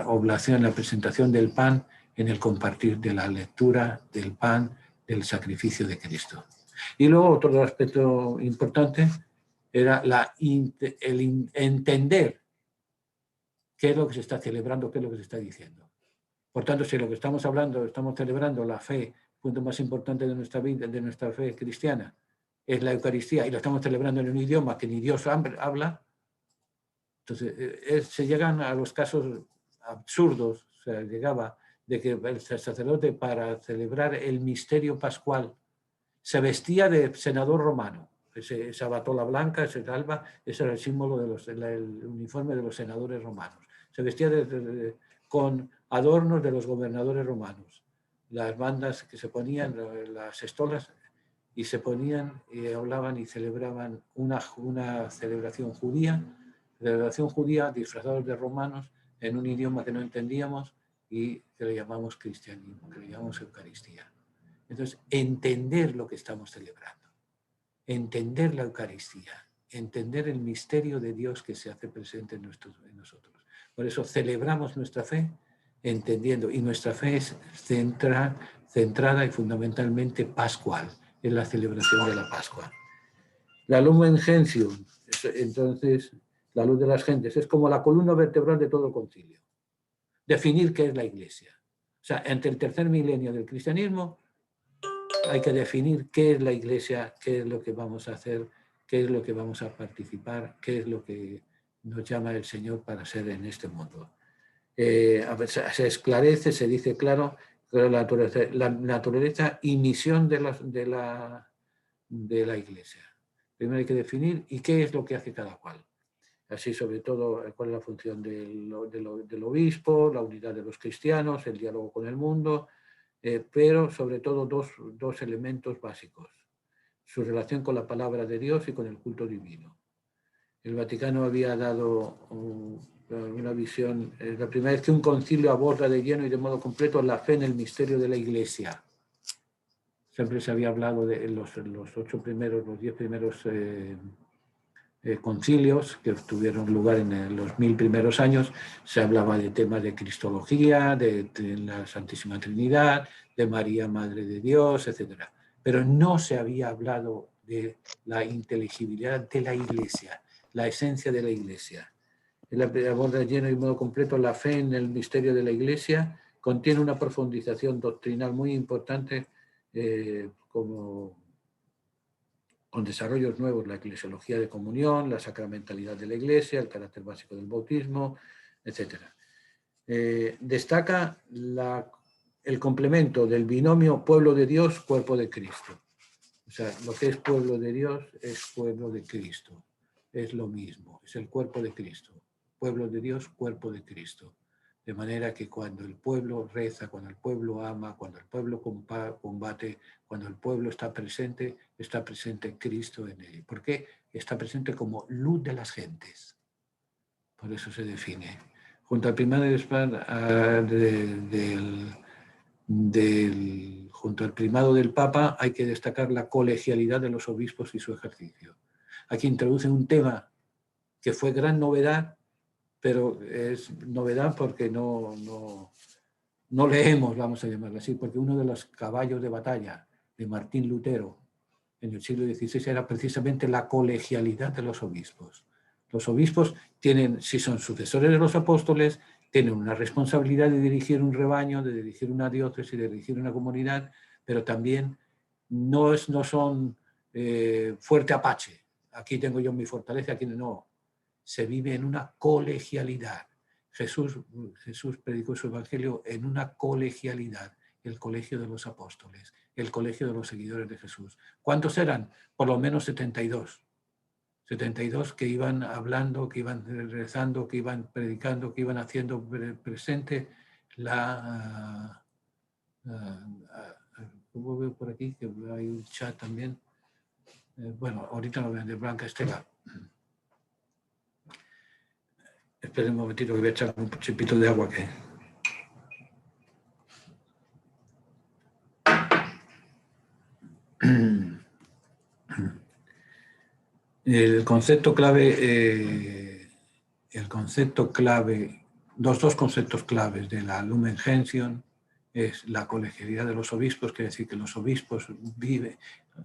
oblación, la presentación del pan, en el compartir de la lectura del pan, del sacrificio de Cristo. Y luego otro aspecto importante era el entender qué es lo que se está celebrando, qué es lo que se está diciendo. Por tanto, si lo que estamos hablando, estamos celebrando la fe, punto más importante de nuestra vida, de nuestra fe cristiana, es la Eucaristía, y lo estamos celebrando en un idioma que ni Dios habla, entonces se llegan a los casos absurdos, o sea, llegaba de que el sacerdote para celebrar el misterio pascual se vestía de senador romano. Esa batola blanca, ese alba, ese era el símbolo el uniforme de los senadores romanos. Se vestía con adornos de los gobernadores romanos. Las bandas que se ponían, las estolas, y se ponían y hablaban y celebraban una celebración judía disfrazados de romanos en un idioma que no entendíamos y que le llamamos cristianismo, que le llamamos Eucaristía. Entonces, entender lo que estamos celebrando, entender la Eucaristía, entender el misterio de Dios que se hace presente en nosotros. Por eso celebramos nuestra fe entendiendo, y nuestra fe es centrada y fundamentalmente pascual, en la celebración de la Pascua. La Lumen Gentium, entonces, la luz de las gentes, es como la columna vertebral de todo el concilio. Definir qué es la Iglesia. O sea, entre el tercer milenio del cristianismo hay que definir qué es la Iglesia, qué es lo que vamos a hacer, qué es lo que vamos a participar, qué es lo que nos llama el Señor para ser en este mundo. Se esclarece, se dice claro la naturaleza y misión de la Iglesia. Primero hay que definir y qué es lo que hace cada cual. Así, sobre todo, cuál es la función del obispo, la unidad de los cristianos, el diálogo con el mundo, pero sobre todo dos elementos básicos: su relación con la palabra de Dios y con el culto divino. El Vaticano había dado una visión, es la primera vez que un concilio aborda de lleno y de modo completo la fe en el misterio de la Iglesia. Siempre se había hablado de los 10 primeros concilios que tuvieron lugar en los 1000 primeros años. Se hablaba de temas de cristología, de la Santísima Trinidad, de María, Madre de Dios, etc. Pero no se había hablado de la inteligibilidad de la Iglesia, la esencia de la Iglesia. El aborda de lleno y modo completo la fe en el misterio de la Iglesia, contiene una profundización doctrinal muy importante, con desarrollos nuevos: la eclesiología de comunión, la sacramentalidad de la Iglesia, el carácter básico del bautismo, etc. Destaca el complemento del binomio pueblo de Dios, cuerpo de Cristo. O sea, lo que es pueblo de Dios es pueblo de Cristo. Es lo mismo, es el cuerpo de Cristo. Pueblo de Dios, cuerpo de Cristo. De manera que cuando el pueblo reza, cuando el pueblo ama, cuando el pueblo combate, cuando el pueblo está presente Cristo en él. ¿Por qué? Está presente como luz de las gentes. Por eso se define. Junto al primado junto al primado del Papa hay que destacar la colegialidad de los obispos y su ejercicio. Aquí introducen un tema que fue gran novedad, pero es novedad porque no leemos, vamos a llamarlo así, porque uno de los caballos de batalla de Martín Lutero en el siglo XVI era precisamente la colegialidad de los obispos. Los obispos tienen, si son sucesores de los apóstoles, tienen una responsabilidad de dirigir un rebaño, de dirigir una diócesis, de dirigir una comunidad, pero también no son fuerte apache. Aquí tengo yo mi fortaleza, aquí no. Se vive en una colegialidad. Jesús predicó su evangelio en una colegialidad, el colegio de los apóstoles, el colegio de los seguidores de Jesús. ¿Cuántos eran? Por lo menos 72. 72 que iban hablando, que iban rezando, que iban predicando, que iban haciendo presente como veo por aquí, que hay un chat también. Bueno, ahorita lo ven, de Blanca Estela. Esperen un momentito que voy a echar un chipito de agua que... El concepto clave, los dos conceptos claves de la Lumen Gentium es la colegialidad de los obispos, quiere decir que los obispos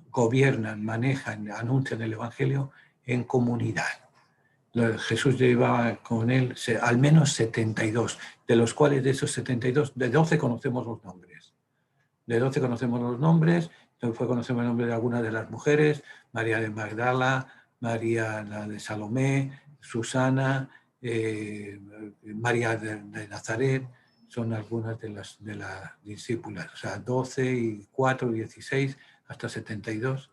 gobiernan, manejan, anuncian el Evangelio en comunidad. Jesús llevaba con él al menos 72, de los cuales de esos 72, de 12 conocemos los nombres. De 12 conocemos los nombres, después conocemos el nombre de algunas de las mujeres: María de Magdala, María la de Salomé, Susana, María de Nazaret. Son algunas de las discípulas. O sea, 12 y 4, 16, hasta 72.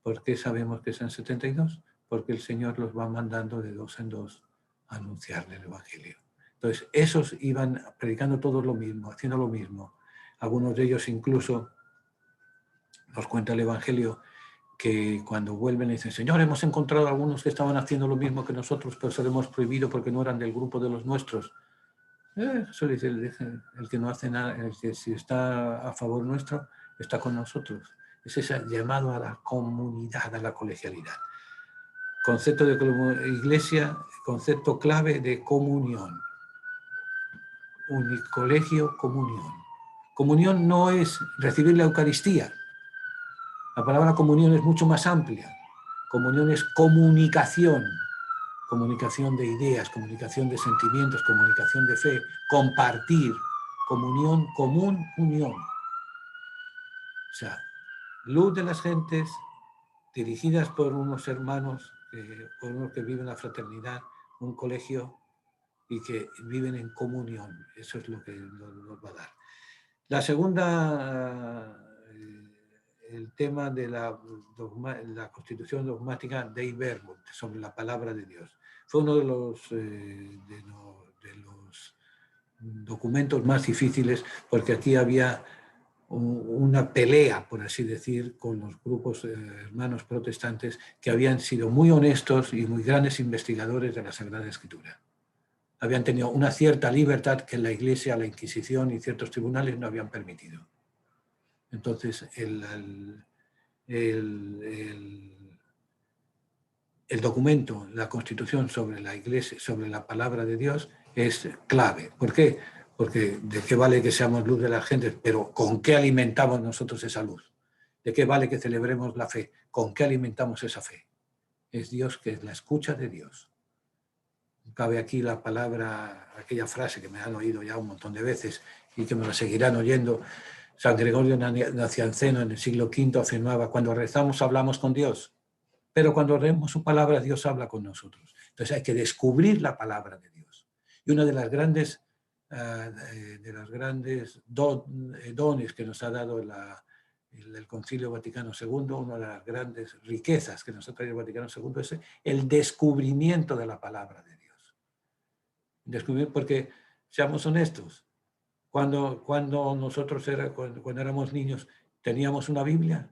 ¿Por qué sabemos que son 72? Porque el Señor los va mandando de dos en dos a anunciarle el Evangelio. Entonces, esos iban predicando todos lo mismo, haciendo lo mismo. Algunos de ellos incluso, nos cuenta el Evangelio, que cuando vuelven le dicen: Señor, hemos encontrado algunos que estaban haciendo lo mismo que nosotros, pero se lo hemos prohibido porque no eran del grupo de los nuestros. Eso le dice el que no hace nada, el que si está a favor nuestro, está con nosotros. Es ese llamado a la comunidad, a la colegialidad. Concepto de iglesia, concepto clave de comunión. Unicolegio, comunión. Comunión no es recibir la Eucaristía. La palabra comunión es mucho más amplia. Comunión es comunicación. Comunicación de ideas, comunicación de sentimientos, comunicación de fe, compartir. Comunión, común, unión. O sea, luz de las gentes, dirigidas por unos hermanos, por unos que viven la fraternidad, un colegio, y que viven en comunión. Eso es lo que nos va a dar. La segunda, el tema de la constitución dogmática Dei Verbum, sobre la palabra de Dios. Fue uno de los documentos más difíciles, porque aquí había una pelea, por así decir, con los grupos hermanos protestantes que habían sido muy honestos y muy grandes investigadores de la Sagrada Escritura. Habían tenido una cierta libertad que la Iglesia, la Inquisición y ciertos tribunales no habían permitido. Entonces, el documento, la Constitución sobre la Iglesia, sobre la palabra de Dios, es clave. ¿Por qué? Porque de qué vale que seamos luz de la gente, pero ¿con qué alimentamos nosotros esa luz? ¿De qué vale que celebremos la fe? ¿Con qué alimentamos esa fe? Es Dios, que es la escucha de Dios. Cabe aquí la palabra, aquella frase que me han oído ya un montón de veces y que me la seguirán oyendo. San Gregorio Nacianceno en el siglo V afirmaba: cuando rezamos hablamos con Dios, pero cuando leemos su palabra Dios habla con nosotros. Entonces hay que descubrir la palabra de Dios. Y una de las grandes dones que nos ha dado el Concilio Vaticano II, una de las grandes riquezas que nos ha traído el Vaticano II es el descubrimiento de la palabra de Dios. Descubrir, porque seamos honestos, cuando nosotros cuando éramos niños, ¿teníamos una Biblia?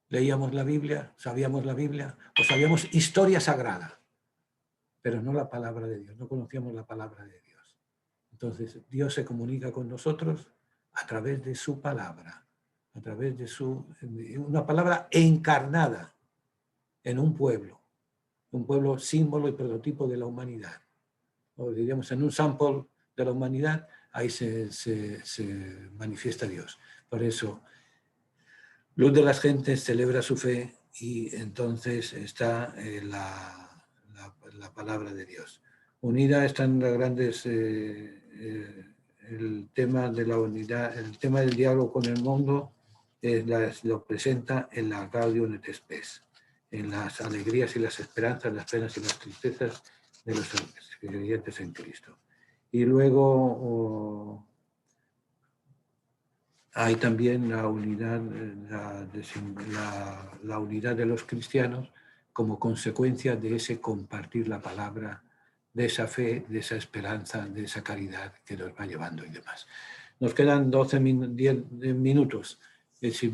¿Leíamos la Biblia? ¿Sabíamos la Biblia? ¿O sabíamos historia sagrada? Pero no la palabra de Dios, no conocíamos la palabra de Dios. Entonces, Dios se comunica con nosotros a través de su palabra, a través de una palabra encarnada en un pueblo símbolo y prototipo de la humanidad. O diríamos, en un sample de la humanidad, ahí se manifiesta Dios. Por eso, luz de las gentes celebra su fe y entonces está la palabra de Dios. Unida están las grandes, el tema de la unidad, el tema del diálogo con el mundo lo presenta en la Gaudium et Spes, en las alegrías y las esperanzas, las penas y las tristezas de los creyentes en Cristo. Y luego hay también la unidad, la unidad de los cristianos como consecuencia de ese compartir la palabra, de esa fe, de esa esperanza, de esa caridad que nos va llevando y demás. Nos quedan 10 minutos. Si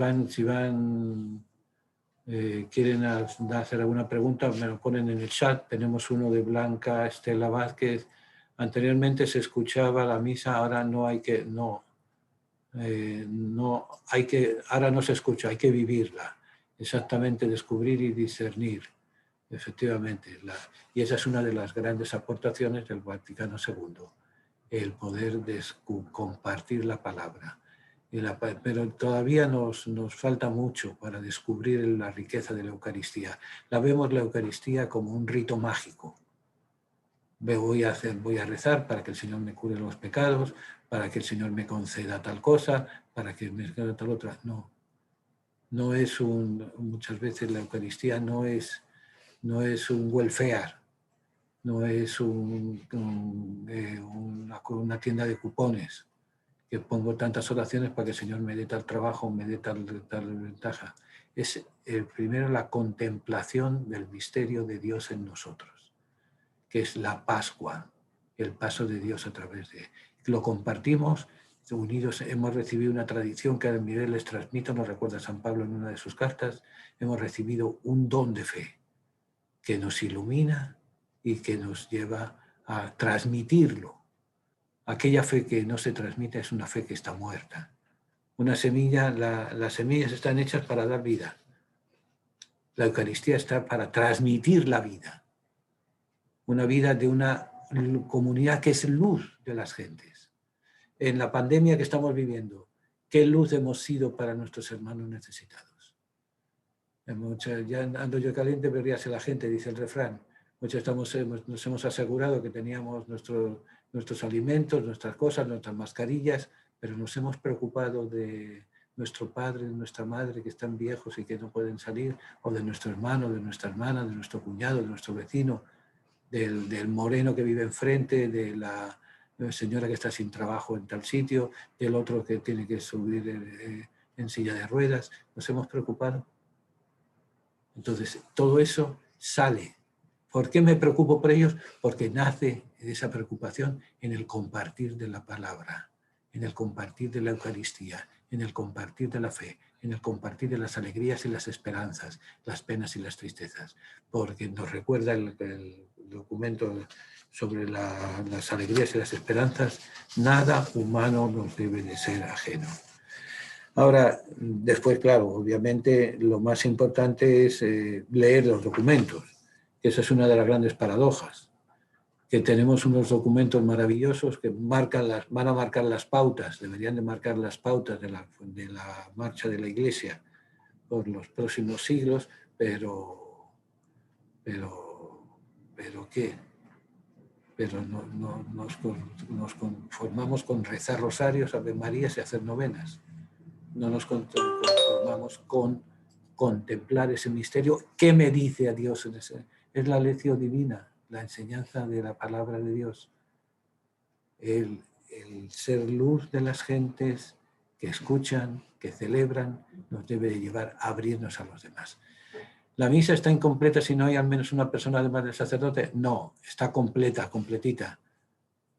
quieren hacer alguna pregunta, me lo ponen en el chat. Tenemos uno de Blanca Estela Vázquez. Anteriormente se escuchaba la misa, ahora no hay que... ahora no se escucha, hay que vivirla, exactamente, descubrir y discernir, efectivamente. Y esa es una de las grandes aportaciones del Vaticano II, el poder compartir la palabra. Pero todavía nos falta mucho para descubrir la riqueza de la Eucaristía. La vemos la Eucaristía como un rito mágico. Voy a rezar para que el Señor me cure los pecados, para que el Señor me conceda tal cosa, para que me conceda tal otra. No es muchas veces la Eucaristía no es un welfare, no es una tienda de cupones, que pongo tantas oraciones para que el Señor me dé tal trabajo, me dé tal ventaja. Es primero la contemplación del misterio de Dios en nosotros, que es la Pascua, el paso de Dios a través de... Lo compartimos, unidos, hemos recibido una tradición que a Miguel les transmito, nos recuerda San Pablo en una de sus cartas, hemos recibido un don de fe que nos ilumina y que nos lleva a transmitirlo. Aquella fe que no se transmite es una fe que está muerta. Una semilla, las semillas están hechas para dar vida. La Eucaristía está para transmitir la vida. Una vida de una comunidad que es luz de las gentes. En la pandemia que estamos viviendo, ¿qué luz hemos sido para nuestros hermanos necesitados? Ya ando yo caliente, pero ya sé la gente, dice el refrán. Muchos nos hemos asegurado que teníamos nuestros alimentos, nuestras cosas, nuestras mascarillas, pero nos hemos preocupado de nuestro padre, de nuestra madre, que están viejos y que no pueden salir, o de nuestro hermano, de nuestra hermana, de nuestro cuñado, de nuestro vecino, del moreno que vive enfrente, de la señora que está sin trabajo en tal sitio, del otro que tiene que subir en silla de ruedas. Nos hemos preocupado. Entonces, todo eso sale. ¿Por qué me preocupo por ellos? Porque nace esa preocupación en el compartir de la palabra, en el compartir de la Eucaristía, en el compartir de la fe, en el compartir de las alegrías y las esperanzas, las penas y las tristezas, porque nos recuerda el documento sobre las alegrías y las esperanzas, nada humano nos debe de ser ajeno. Ahora, después, claro, obviamente lo más importante es leer los documentos. Esa es una de las grandes paradojas, que tenemos unos documentos maravillosos que van a marcar las pautas, deberían de marcar las pautas de la marcha de la Iglesia por los próximos siglos, pero ¿qué? Pero nos conformamos con rezar rosarios, Ave Marías y hacer novenas. No nos conformamos con contemplar ese misterio. ¿Qué me dice a Dios en ese? Es la lección divina, la enseñanza de la palabra de Dios. El ser luz de las gentes que escuchan, que celebran, nos debe de llevar a abrirnos a los demás. ¿La misa está incompleta si no hay al menos una persona además del sacerdote? No, está completa, completita.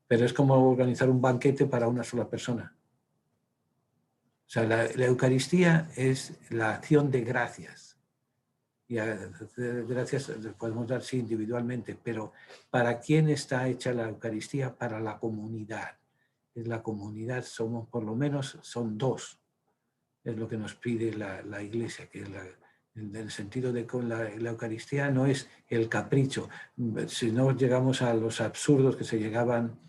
Pero es como organizar un banquete para una sola persona. O sea, la Eucaristía es la acción de gracias. Y gracias podemos dar sí individualmente, pero ¿para quién está hecha la Eucaristía? Para la comunidad. Es la comunidad, somos por lo menos, son dos. Es lo que nos pide la Iglesia, que es en el sentido de que la Eucaristía no es el capricho. Si no llegamos a los absurdos que se llegaban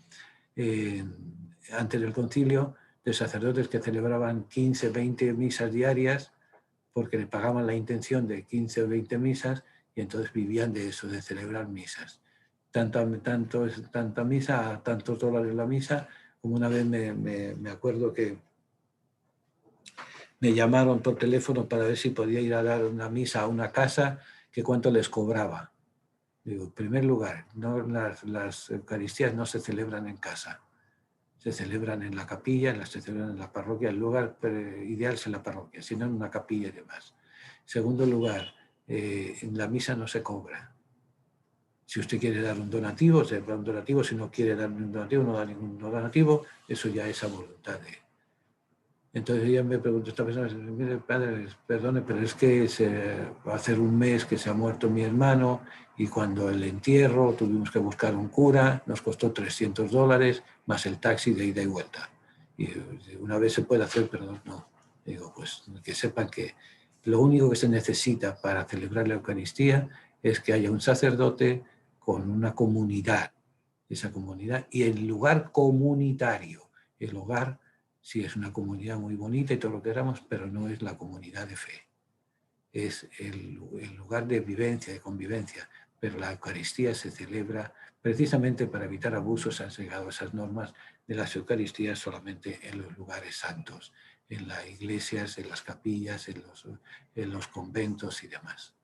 antes del concilio, de sacerdotes que celebraban 15, 20 misas diarias porque le pagaban la intención de 15 o 20 misas y entonces vivían de eso, de celebrar misas. Tanta misa, a tantos dólares la misa, como una vez me acuerdo que me llamaron por teléfono para ver si podía ir a dar una misa a una casa, que cuánto les cobraba. Digo, en primer lugar, las Eucaristías no se celebran en casa. Se celebran en la capilla, se celebran en la parroquia. El lugar ideal es en la parroquia, sino en una capilla y demás. En segundo lugar, en la misa no se cobra. Si usted quiere dar un donativo, se da un donativo. Si no quiere dar un donativo, no da ningún donativo. Eso ya es a voluntad de él. Entonces ella me preguntó, esta persona, mire, padre, perdone, pero es que va a hacer un mes que se ha muerto mi hermano y cuando el entierro tuvimos que buscar un cura, nos costó $300 más el taxi de ida y vuelta. Y una vez se puede hacer, pero no. Digo, pues que sepan que lo único que se necesita para celebrar la Eucaristía es que haya un sacerdote con una comunidad, esa comunidad, y el lugar comunitario, el hogar. Sí, es una comunidad muy bonita y todo lo que queramos, pero no es la comunidad de fe. Es el lugar de vivencia, de convivencia. Pero la Eucaristía se celebra precisamente para evitar abusos. Han llegado esas normas de las Eucaristías solamente en los lugares santos, en las iglesias, en las capillas, en los conventos y demás.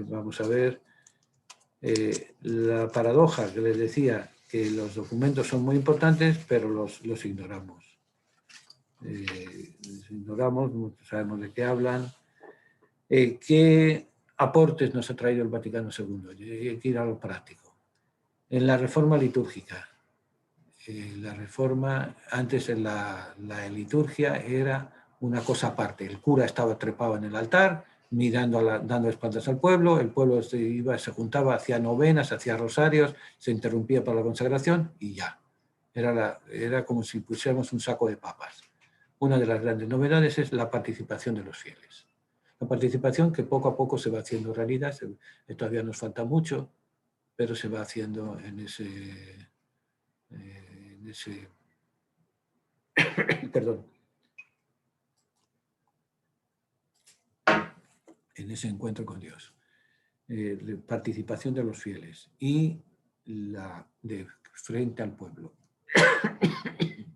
Vamos a ver. La paradoja que les decía, que los documentos son muy importantes, pero los ignoramos. Los ignoramos, no sabemos de qué hablan. ¿Qué aportes nos ha traído el Vaticano II? Hay que ir a lo práctico. En la reforma litúrgica, la reforma, antes en la liturgia era una cosa aparte. El cura estaba trepado en el altar, dando espaldas al pueblo, el pueblo se juntaba, hacía novenas, hacía rosarios, se interrumpía para la consagración y ya. Era como si pusiéramos un saco de papas. Una de las grandes novedades es la participación de los fieles. La participación que poco a poco se va haciendo realidad, todavía nos falta mucho, pero se va haciendo en ese encuentro con Dios. Participación de los fieles y de frente al pueblo.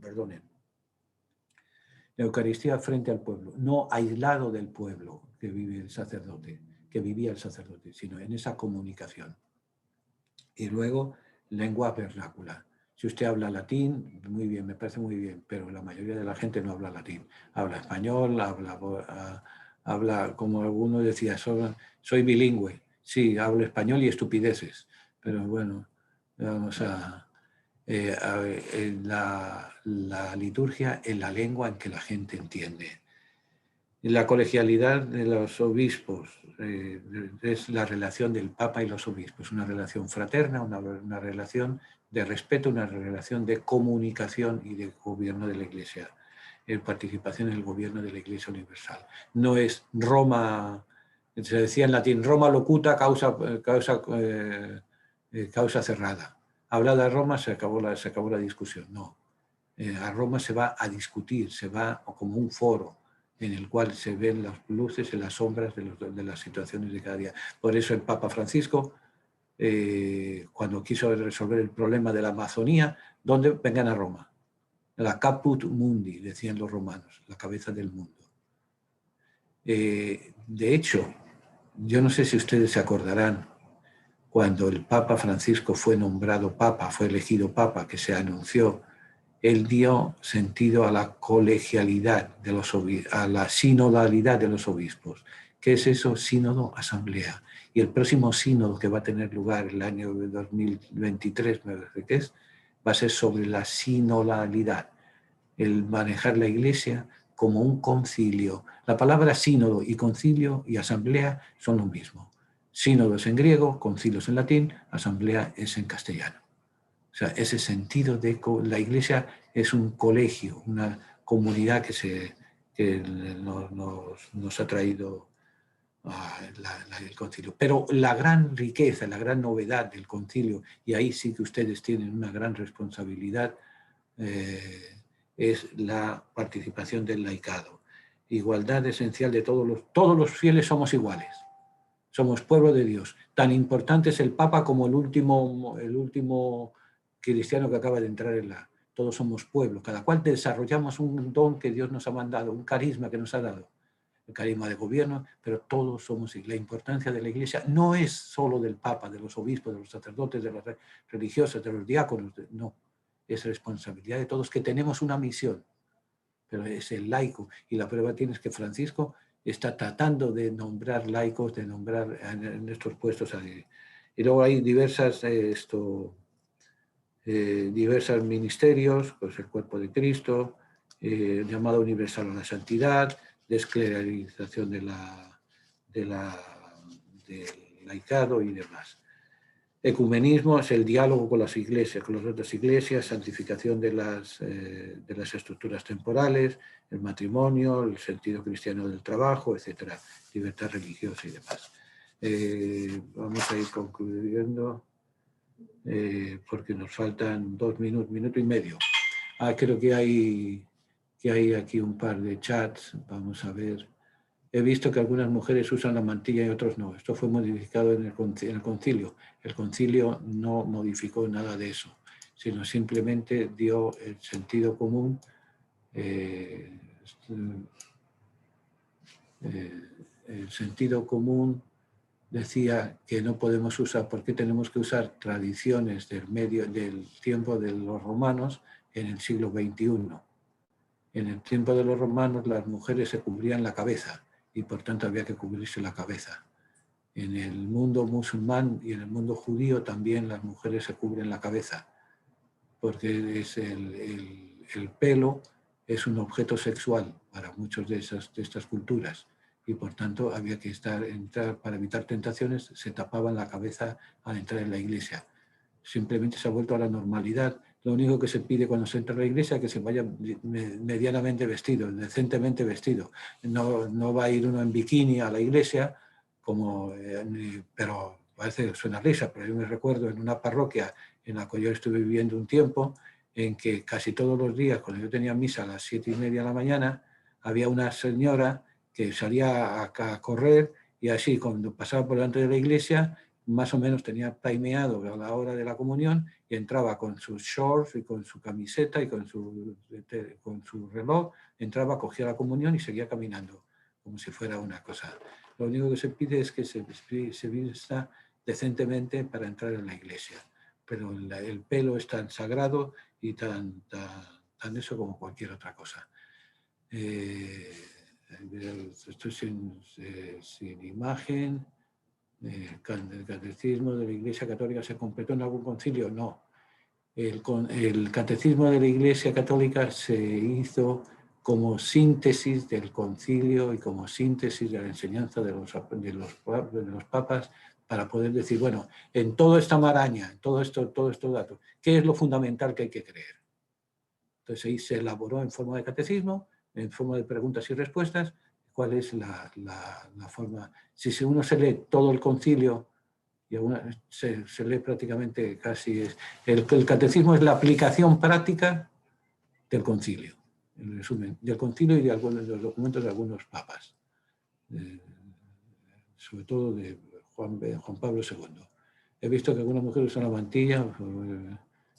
Perdonen. La Eucaristía frente al pueblo, no aislado del pueblo que vivía el sacerdote, sino en esa comunicación. Y luego, lengua vernácula. Si usted habla latín, muy bien, me parece muy bien, pero la mayoría de la gente no habla latín. Habla español, habla como alguno decía, soy bilingüe. Sí, hablo español y estupideces, pero bueno, vamos a... la liturgia en la lengua en que la gente entiende. La colegialidad de los obispos es la relación del Papa y los obispos, una relación fraterna, una relación de respeto, una relación de comunicación y de gobierno de la Iglesia, participación en el gobierno de la Iglesia Universal. No es Roma, se decía en latín, Roma locuta, causa cerrada. Habla de Roma, se acabó la discusión. No, a Roma se va a discutir, se va como un foro en el cual se ven las luces y las sombras de las situaciones de cada día. Por eso el Papa Francisco, cuando quiso resolver el problema de la Amazonía, ¿dónde? Vengan a Roma. La caput mundi, decían los romanos, la cabeza del mundo. De hecho, yo no sé si ustedes se acordarán, cuando el Papa Francisco fue nombrado Papa, fue elegido Papa, que se anunció, él dio sentido a la colegialidad de los a la sinodalidad de los obispos. ¿Qué es eso? Sínodo, asamblea. Y el próximo sínodo que va a tener lugar el año 2023, me parece que es, va a ser sobre la sinodalidad, el manejar la Iglesia como un concilio. La palabra sínodo y concilio y asamblea son lo mismo. Sínodo es en griego, concilio es en latín, asamblea es en castellano. O sea, ese sentido de la Iglesia es un colegio, una comunidad que nos ha traído el concilio. Pero la gran riqueza, la gran novedad del concilio, y ahí sí que ustedes tienen una gran responsabilidad, es la participación del laicado. Igualdad esencial de todos los fieles somos iguales. Somos pueblo de Dios. Tan importante es el Papa como el último cristiano que acaba de entrar en la... Todos somos pueblo, cada cual desarrollamos un don que Dios nos ha mandado, un carisma que nos ha dado, el carisma de gobierno, pero todos somos... La importancia de la Iglesia no es solo del Papa, de los obispos, de los sacerdotes, de las religiosas, de los diáconos, no. Es responsabilidad de todos que tenemos una misión, pero es el laico. Y la prueba tienes que Francisco está tratando de nombrar laicos, de nombrar en estos puestos. Y luego hay diversas ministerios, pues el cuerpo de Cristo, llamado universal a la santidad, descleralización del laicado y demás. Ecumenismo es el diálogo con las iglesias, con las otras iglesias, santificación de las estructuras temporales, el matrimonio, el sentido cristiano del trabajo, etcétera, libertad religiosa y demás. Vamos a ir concluyendo porque nos faltan 2 minutos, minuto y medio. Creo que hay aquí un par de chats, vamos a ver. He visto que algunas mujeres usan la mantilla y otros no. Esto fue modificado en el concilio. El concilio no modificó nada de eso, sino simplemente dio el sentido común. El sentido común decía que no podemos usar, porque tenemos que usar tradiciones del tiempo de los romanos en el siglo XXI. En el tiempo de los romanos las mujeres se cubrían la cabeza y por tanto había que cubrirse la cabeza. En el mundo musulmán y en el mundo judío también las mujeres se cubren la cabeza, porque es el pelo es un objeto sexual para muchas de estas culturas y por tanto había que entrar para evitar tentaciones, se tapaban la cabeza al entrar en la iglesia. Simplemente se ha vuelto a la normalidad. Lo único que se pide cuando se entra a la iglesia es que se vaya medianamente vestido, decentemente vestido. No va a ir uno en bikini a la iglesia, pero parece que suena risa, pero yo me recuerdo en una parroquia en la que yo estuve viviendo un tiempo, en que casi todos los días, cuando yo tenía misa a las 7:30 de la mañana, había una señora que salía a correr y así, cuando pasaba por delante de la iglesia, más o menos tenía timeado a la hora de la comunión y entraba con sus shorts y con su camiseta y con su reloj, entraba, cogía la comunión y seguía caminando, como si fuera una cosa. Lo único que se pide es que se vista decentemente para entrar en la iglesia, pero el pelo es tan sagrado y tan eso como cualquier otra cosa. Esto es sin imagen. ¿El catecismo de la Iglesia Católica se completó en algún concilio? No. El catecismo de la Iglesia Católica se hizo como síntesis del concilio y como síntesis de la enseñanza de los papas, para poder decir, bueno, en toda esta maraña, en todos estos datos, ¿qué es lo fundamental que hay que creer? Entonces ahí se elaboró en forma de catecismo, en forma de preguntas y respuestas, cuál es la forma. Si uno se lee todo el concilio, y se lee prácticamente casi, el catecismo es la aplicación práctica del concilio, en resumen, del concilio y de los documentos de algunos papas, sobre todo de Juan Pablo II. He visto que algunas mujeres usan la mantilla.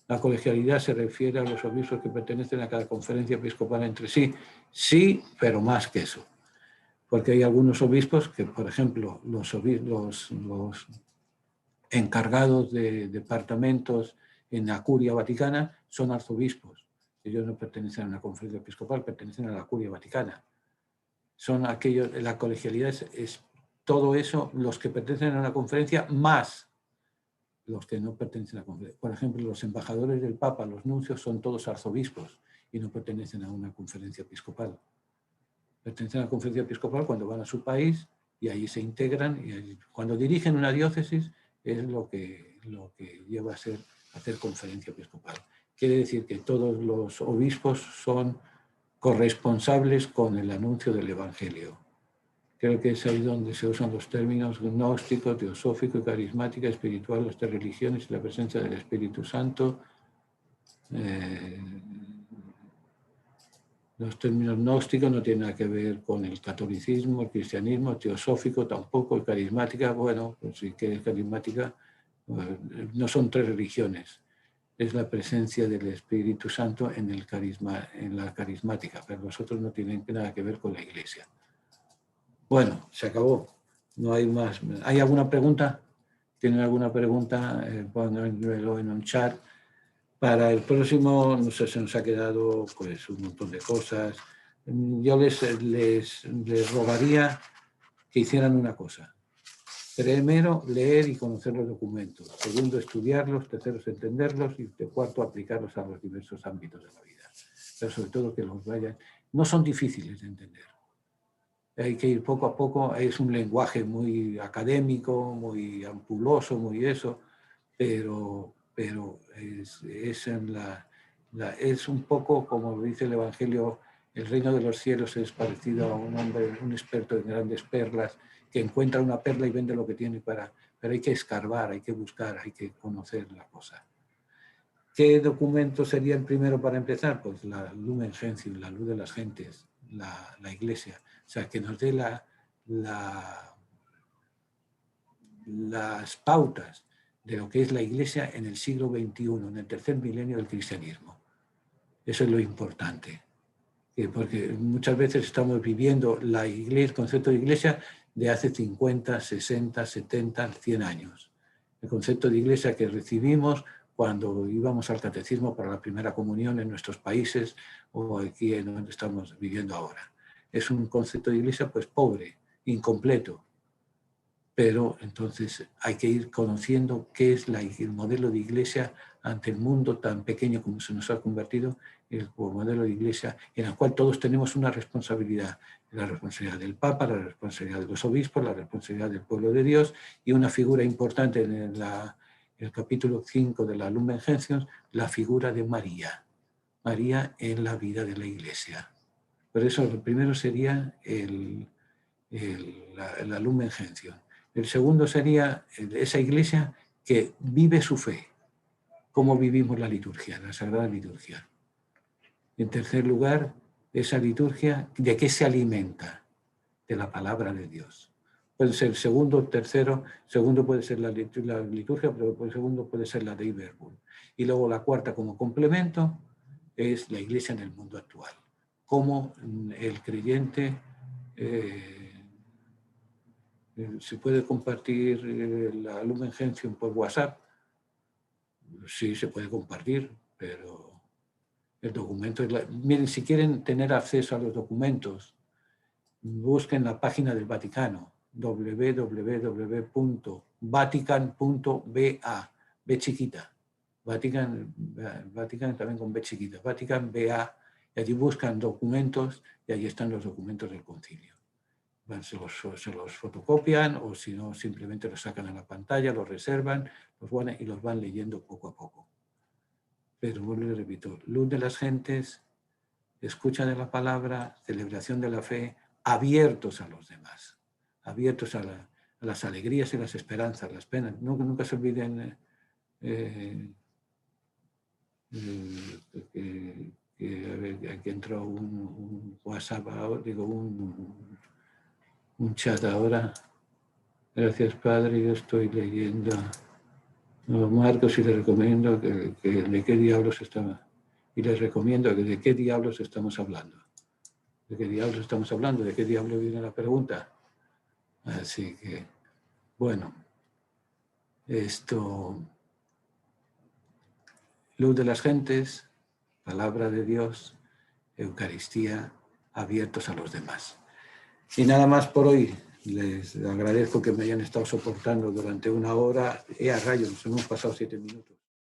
La colegialidad se refiere a los obispos que pertenecen a cada conferencia episcopal entre sí. Sí, pero más que eso. Porque hay algunos obispos que, por ejemplo, los encargados de departamentos en la curia vaticana son arzobispos. Ellos no pertenecen a una conferencia episcopal, pertenecen a la curia vaticana. Son aquellos, la colegialidad es todo eso, los que pertenecen a una conferencia más los que no pertenecen a la conferencia. Por ejemplo, los embajadores del Papa, los nuncios, son todos arzobispos y no pertenecen a una conferencia episcopal. Pertenecen a la conferencia episcopal cuando van a su país y ahí se integran, y cuando dirigen una diócesis es lo que lleva a hacer conferencia episcopal. Quiere decir que todos los obispos son corresponsables con el anuncio del Evangelio. Creo que es ahí donde se usan los términos gnóstico, teosófico y carismática, espiritual, las tres religiones y la presencia del Espíritu Santo. Los términos gnósticos no tienen nada que ver con el catolicismo, el cristianismo, teosófico tampoco, el carismática, bueno, pues sí que es carismática, no son tres religiones. Es la presencia del Espíritu Santo en la carismática, pero los otros no tienen nada que ver con la Iglesia. Bueno, se acabó. No hay más. ¿Hay alguna pregunta? ¿Tienen alguna pregunta? Pónganmelo en un chat. Para el próximo, no sé, se nos ha quedado pues un montón de cosas. Yo les rogaría que hicieran una cosa. Primero, leer y conocer los documentos. Segundo, estudiarlos. Tercero, entenderlos. Y cuarto, aplicarlos a los diversos ámbitos de la vida. Pero sobre todo que los vayan. No son difíciles de entender. Hay que ir poco a poco. Es un lenguaje muy académico, muy ampuloso, muy eso, pero es un poco como dice el Evangelio, el reino de los cielos es parecido a un hombre, un experto en grandes perlas, que encuentra una perla y vende lo que tiene pero hay que escarbar, hay que buscar, hay que conocer la cosa. ¿Qué documento sería el primero para empezar? Pues la Lumen Gentium, la luz de las gentes, la Iglesia. O sea, que nos dé las pautas de lo que es la Iglesia en el siglo XXI, en el tercer milenio del cristianismo. Eso es lo importante. Porque muchas veces estamos viviendo el concepto de Iglesia de hace 50, 60, 70, 100 años. El concepto de Iglesia que recibimos cuando íbamos al catecismo para la primera comunión en nuestros países o aquí en donde estamos viviendo ahora. Es un concepto de Iglesia pues pobre, incompleto. Pero entonces hay que ir conociendo qué es el modelo de Iglesia ante el mundo tan pequeño como se nos ha convertido, el modelo de Iglesia en el cual todos tenemos una responsabilidad. La responsabilidad del Papa, la responsabilidad de los obispos, la responsabilidad del pueblo de Dios y una figura importante en el capítulo 5 de la Lumen Gentium, la figura de María. María en la vida de la Iglesia. Por eso lo primero sería la Lumen Gentium. El segundo sería esa Iglesia que vive su fe. ¿Cómo vivimos la liturgia, la Sagrada Liturgia? En tercer lugar, esa liturgia, ¿de qué se alimenta? De la palabra de Dios. Puede ser segundo, tercero, segundo puede ser la liturgia, pero el segundo puede ser la Dei Verbum. Y luego la cuarta como complemento es la Iglesia en el mundo actual. Cómo el creyente... ¿se puede compartir la Lumen Gentium por WhatsApp? Sí, se puede compartir, pero el documento miren, si quieren tener acceso a los documentos, busquen la página del Vaticano, www.vatican.va, B chiquita, Vatican también con B chiquita, Vatican BA, y allí buscan documentos y allí están los documentos del concilio. Se los fotocopian o si no simplemente los sacan a la pantalla, los reservan y los van leyendo poco a poco. Pero vuelvo y repito, luz de las gentes, escucha de la palabra, celebración de la fe, abiertos a los demás, abiertos a las alegrías y las esperanzas, las penas. Nunca se olviden que aquí entró un WhatsApp, digo, un chat ahora. Gracias, Padre, yo estoy leyendo Marcos y les recomiendo que de qué diablos estaba. Y les recomiendo que de qué diablos estamos hablando. ¿De qué diablos estamos hablando? ¿De qué diablo viene la pregunta? Así que, bueno, luz de las gentes, palabra de Dios, Eucaristía, abiertos a los demás. Y nada más por hoy. Les agradezco que me hayan estado soportando durante 1 hora. A rayos, nos hemos pasado 7 minutos.